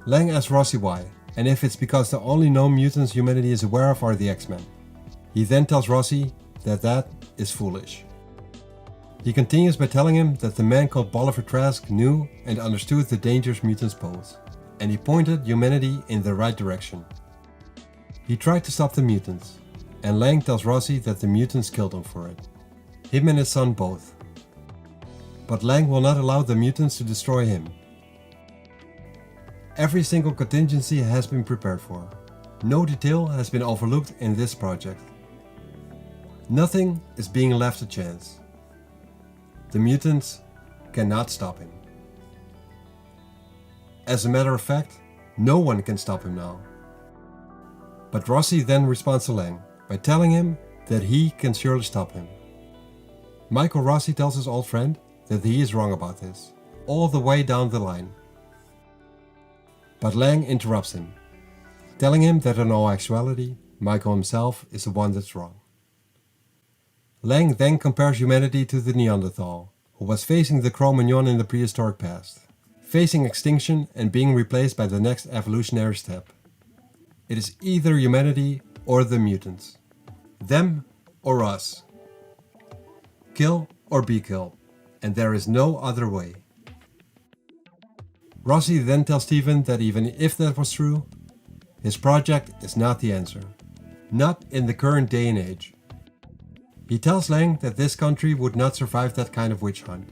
Lang asks Rossi why, and if it's because the only known mutants humanity is aware of are the X-Men. He then tells Rossi that is foolish. He continues by telling him that the man called Bolivar Trask knew and understood the dangers mutants pose, and he pointed humanity in the right direction. He tried to stop the mutants, and Lang tells Rossi that the mutants killed him for it. Him and his son both. But Lang will not allow the mutants to destroy him. Every single contingency has been prepared for. No detail has been overlooked in this project. Nothing is being left to chance. The mutants cannot stop him. As a matter of fact, no one can stop him now. But Rossi then responds to Lang by telling him that he can surely stop him. Michael Rossi tells his old friend that he is wrong about this, all the way down the line. But Lang interrupts him, telling him that in all actuality, Michael himself is the one that's wrong. Lang then compares humanity to the Neanderthal, who was facing the Cro-Magnon in the prehistoric past, facing extinction and being replaced by the next evolutionary step. It is either humanity or the mutants. Them or us. Kill or be killed, and there is no other way. Rossi then tells Steven that even if that was true, his project is not the answer. Not in the current day and age. He tells Lang that this country would not survive that kind of witch hunt.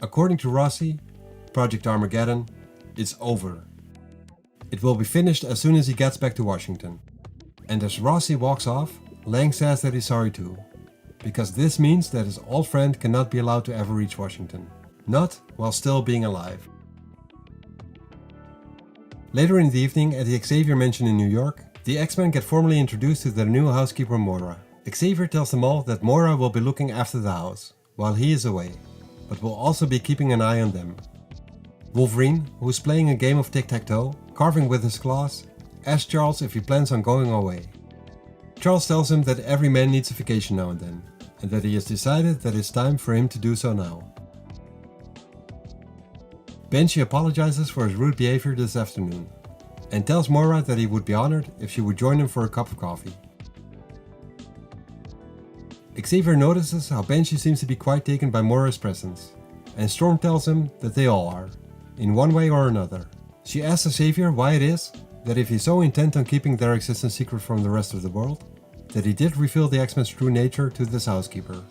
According to Rossi, Project Armageddon is over. It will be finished as soon as he gets back to Washington. And as Rossi walks off, Lang says that he's sorry too, because this means that his old friend cannot be allowed to ever reach Washington. Not while still being alive. Later in the evening at the Xavier mansion in New York, the X-Men get formally introduced to their new housekeeper Moira. Xavier tells them all that Moira will be looking after the house while he is away, but will also be keeping an eye on them. Wolverine, who is playing a game of tic-tac-toe, carving with his claws, asks Charles if he plans on going away. Charles tells him that every man needs a vacation now and then, and that he has decided that it's time for him to do so now. Banshee apologizes for his rude behavior this afternoon, and tells Moira that he would be honored if she would join him for a cup of coffee. Xavier notices how Banshee seems to be quite taken by Moira's presence, and Storm tells him that they all are, in one way or another. She asks Xavier why it is that if he's so intent on keeping their existence secret from the rest of the world, that he did reveal the X-Men's true nature to this housekeeper.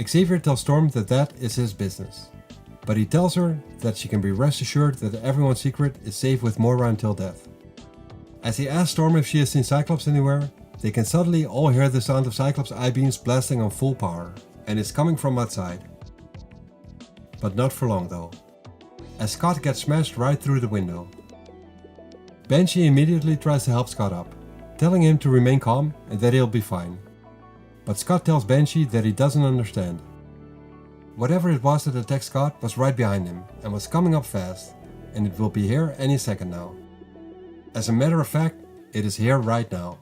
Xavier tells Storm that that is his business, but he tells her that she can be rest assured that everyone's secret is safe with Moira until death. As he asks Storm if she has seen Cyclops anywhere, they can suddenly all hear the sound of Cyclops' I-beams blasting on full power, and it's coming from outside. But not for long though, as Scott gets smashed right through the window. Banshee immediately tries to help Scott up, telling him to remain calm and that he'll be fine. But Scott tells Banshee that he doesn't understand. Whatever it was that attacked Scott was right behind him and was coming up fast, and it will be here any second now. As a matter of fact, it is here right now.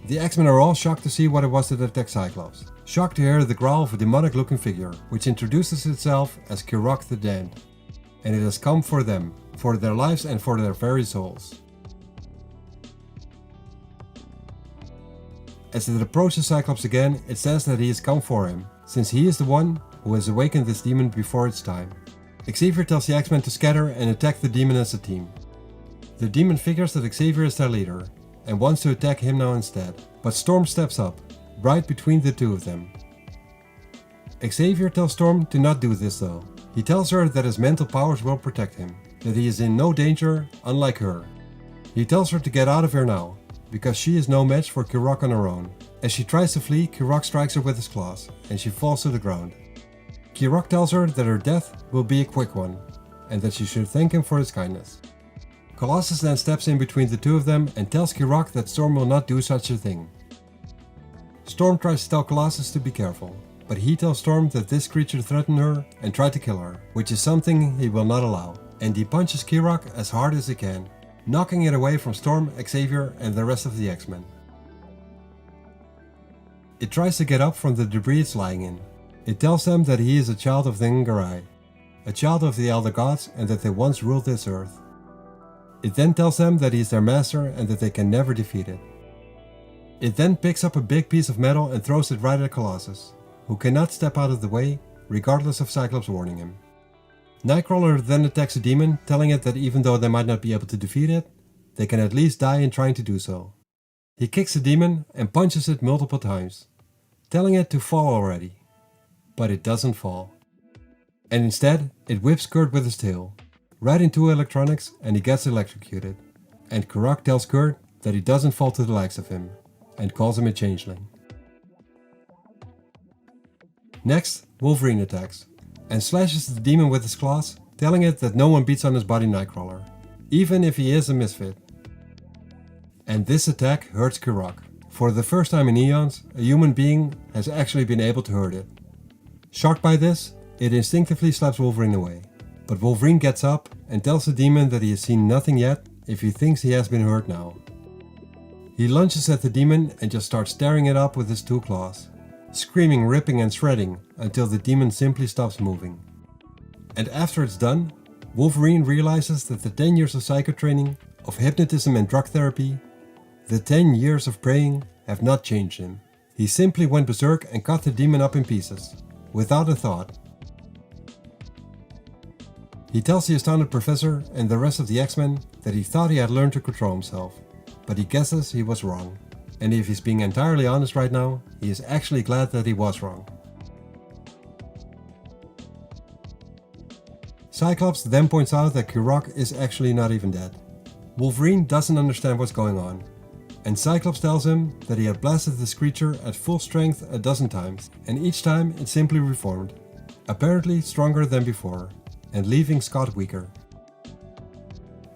The X-Men are all shocked to see what it was that attacked Cyclops, shocked to hear the growl of a demonic looking figure, which introduces itself as Kirok the Damned. And it has come for them, for their lives and for their very souls. As it approaches Cyclops again, it says that he has come for him, since he is the one who has awakened this demon before its time. Xavier tells the X-Men to scatter and attack the demon as a team. The demon figures that Xavier is their leader, and wants to attack him now instead, but Storm steps up, right between the two of them. Xavier tells Storm to not do this though. He tells her that his mental powers will protect him, that he is in no danger, unlike her. He tells her to get out of here now, because she is no match for Kirok on her own. As she tries to flee, Kirok strikes her with his claws, and she falls to the ground. Kirok tells her that her death will be a quick one, and that she should thank him for his kindness. Colossus then steps in between the two of them and tells Kirok that Storm will not do such a thing. Storm tries to tell Colossus to be careful, but he tells Storm that this creature threatened her and tried to kill her, which is something he will not allow, and he punches Kirok as hard as he can, knocking it away from Storm, Xavier and the rest of the X-Men. It tries to get up from the debris it's lying in. It tells them that he is a child of the Ngarai, a child of the elder gods, and that they once ruled this earth. It then tells them that he is their master and that they can never defeat it. It then picks up a big piece of metal and throws it right at Colossus, who cannot step out of the way, regardless of Cyclops warning him. Nightcrawler then attacks the demon, telling it that even though they might not be able to defeat it, they can at least die in trying to do so. He kicks the demon and punches it multiple times, telling it to fall already. But it doesn't fall. And instead, it whips Kurt with his tail, right into electronics, and he gets electrocuted. And Karak tells Kurt that he doesn't fall to the likes of him, and calls him a changeling. Next, Wolverine attacks, and slashes the demon with his claws, telling it that no one beats on his body Nightcrawler, even if he is a misfit. And this attack hurts Karak. For the first time in eons, a human being has actually been able to hurt it. Shocked by this, it instinctively slaps Wolverine away. But Wolverine gets up and tells the demon that he has seen nothing yet if he thinks he has been hurt now. He lunges at the demon and just starts tearing it up with his two claws, screaming, ripping and shredding until the demon simply stops moving. And after it's done, Wolverine realizes that the 10 years of psycho training, of hypnotism and drug therapy, the 10 years of praying have not changed him. He simply went berserk and cut the demon up in pieces, without a thought. He tells the astounded professor and the rest of the X-Men that he thought he had learned to control himself, but he guesses he was wrong. And if he's being entirely honest right now, he is actually glad that he was wrong. Cyclops then points out that Karak is actually not even dead. Wolverine doesn't understand what's going on, and Cyclops tells him that he had blasted this creature at full strength a dozen times, and each time it simply reformed, apparently stronger than before, and leaving Scott weaker.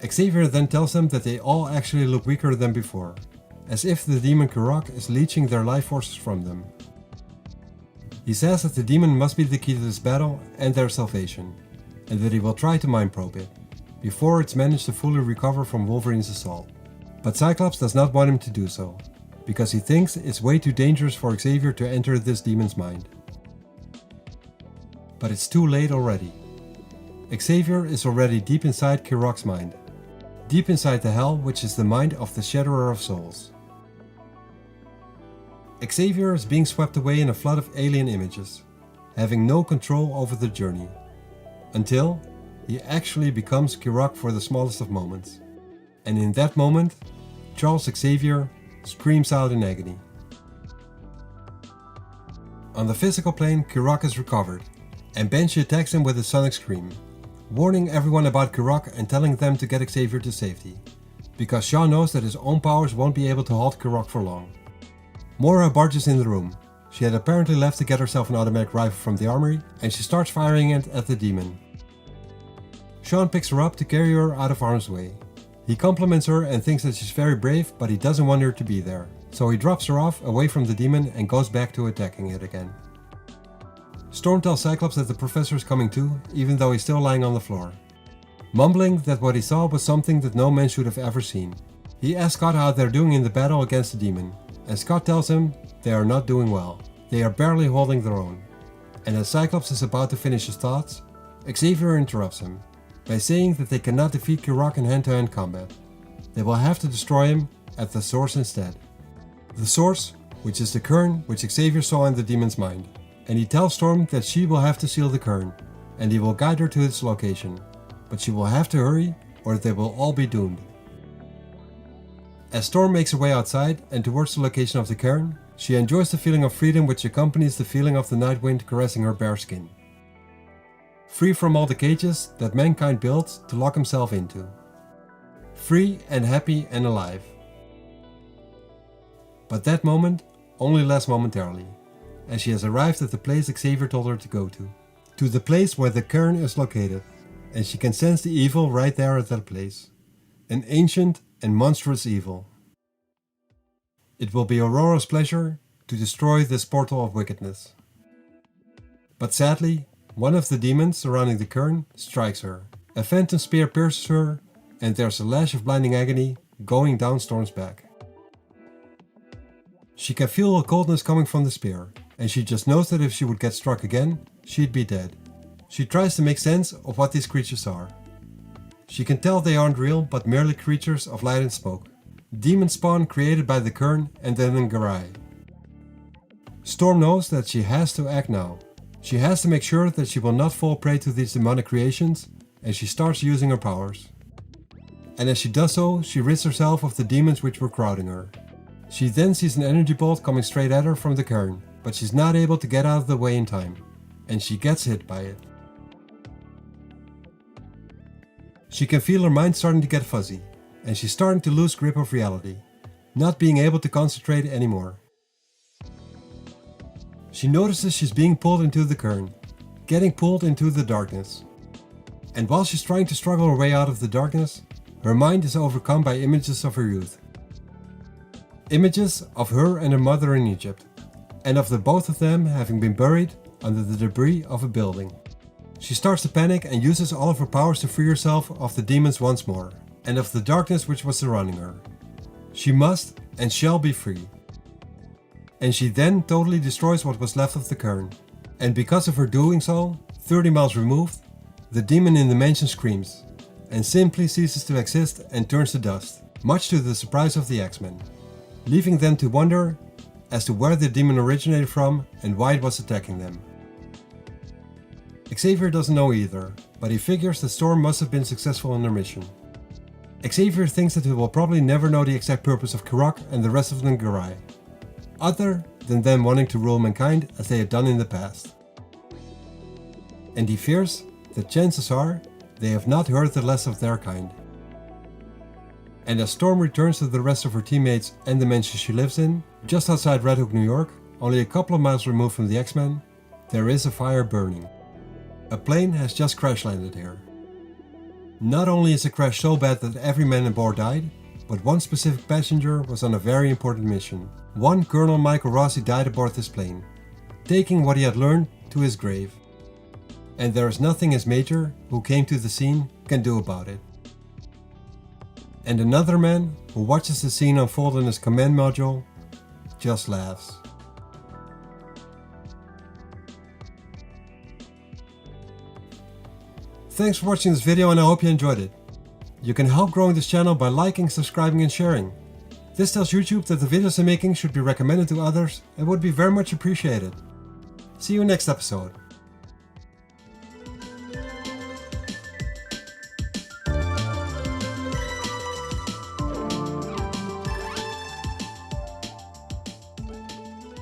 Xavier then tells them that they all actually look weaker than before, as if the demon Karak is leeching their life forces from them. He says that the demon must be the key to this battle and their salvation, and that he will try to mind probe it, before it's managed to fully recover from Wolverine's assault. But Cyclops does not want him to do so, because he thinks it's way too dangerous for Xavier to enter this demon's mind. But it's too late already. Xavier is already deep inside Karak's mind, deep inside the hell which is the mind of the Shatterer of Souls. Xavier is being swept away in a flood of alien images, having no control over the journey, until he actually becomes Karak for the smallest of moments. And in that moment, Charles Xavier screams out in agony. On the physical plane, Karak is recovered, and Banshee attacks him with a sonic scream, warning everyone about Karak and telling them to get Xavier to safety, because Shaw knows that his own powers won't be able to halt Karak for long. Moira barges in the room. She had apparently left to get herself an automatic rifle from the armory, and she starts firing it at the demon. Sean picks her up to carry her out of harm's way. He compliments her and thinks that she's very brave, but he doesn't want her to be there, so he drops her off away from the demon and goes back to attacking it again. Storm tells Cyclops that the professor is coming too, even though he's still lying on the floor, mumbling that what he saw was something that no man should have ever seen. He asks Scott how they're doing in the battle against the demon, and Scott tells him they are not doing well. They are barely holding their own. And as Cyclops is about to finish his thoughts, Xavier interrupts him by saying that they cannot defeat Karak in hand-to-hand combat. They will have to destroy him at the source instead. The source, which is the Kern which Xavier saw in the demon's mind. And he tells Storm that she will have to seal the Kern, and he will guide her to its location. But she will have to hurry, or they will all be doomed. As Storm makes her way outside and towards the location of the cairn, she enjoys the feeling of freedom which accompanies the feeling of the night wind caressing her bare skin. Free from all the cages that mankind built to lock himself into. Free and happy and alive. But that moment only lasts momentarily, as she has arrived at the place Xavier told her to go to the place where the cairn is located, and she can sense the evil right there at that place. An ancient and monstrous evil. It will be Aurora's pleasure to destroy this portal of wickedness. But sadly, one of the demons surrounding the cairn strikes her. A phantom spear pierces her, and there's a lash of blinding agony going down Storm's back. She can feel a coldness coming from the spear, and she just knows that if she would get struck again, she'd be dead. She tries to make sense of what these creatures are. She can tell they aren't real, but merely creatures of light and smoke. Demon spawn created by the Kern and then in Garai. Storm knows that she has to act now. She has to make sure that she will not fall prey to these demonic creations, and she starts using her powers. And as she does so, she rids herself of the demons which were crowding her. She then sees an energy bolt coming straight at her from the Kern, but she's not able to get out of the way in time, and she gets hit by it. She can feel her mind starting to get fuzzy, and she's starting to lose grip of reality, not being able to concentrate anymore. She notices she's being pulled into the Kern, getting pulled into the darkness. And while she's trying to struggle her way out of the darkness, her mind is overcome by images of her youth. Images of her and her mother in Egypt, and of the both of them having been buried under the debris of a building. She starts to panic and uses all of her powers to free herself of the demons once more, and of the darkness which was surrounding her. She must and shall be free. And she then totally destroys what was left of the Kern. And because of her doing so, 30 miles removed, the demon in the mansion screams, and simply ceases to exist and turns to dust, much to the surprise of the X-Men, leaving them to wonder as to where the demon originated from and why it was attacking them. Xavier doesn't know either, but he figures that Storm must have been successful in her mission. Xavier thinks that he will probably never know the exact purpose of Karak and the rest of the Ngarai, other than them wanting to rule mankind as they had done in the past. And he fears that chances are they have not heard the less of their kind. And as Storm returns to the rest of her teammates and the mansion she lives in, just outside Red Hook, New York, only a couple of miles removed from the X-Men, there is a fire burning. A plane has just crash landed here. Not only is the crash so bad that every man aboard died, but one specific passenger was on a very important mission. One Colonel Michael Rossi died aboard this plane, taking what he had learned to his grave. And there is nothing his major, who came to the scene, can do about it. And another man, who watches the scene unfold in his command module, just laughs. Thanks for watching this video and I hope you enjoyed it. You can help growing this channel by liking, subscribing and sharing. This tells YouTube that the videos I'm making should be recommended to others and would be very much appreciated. See you next episode.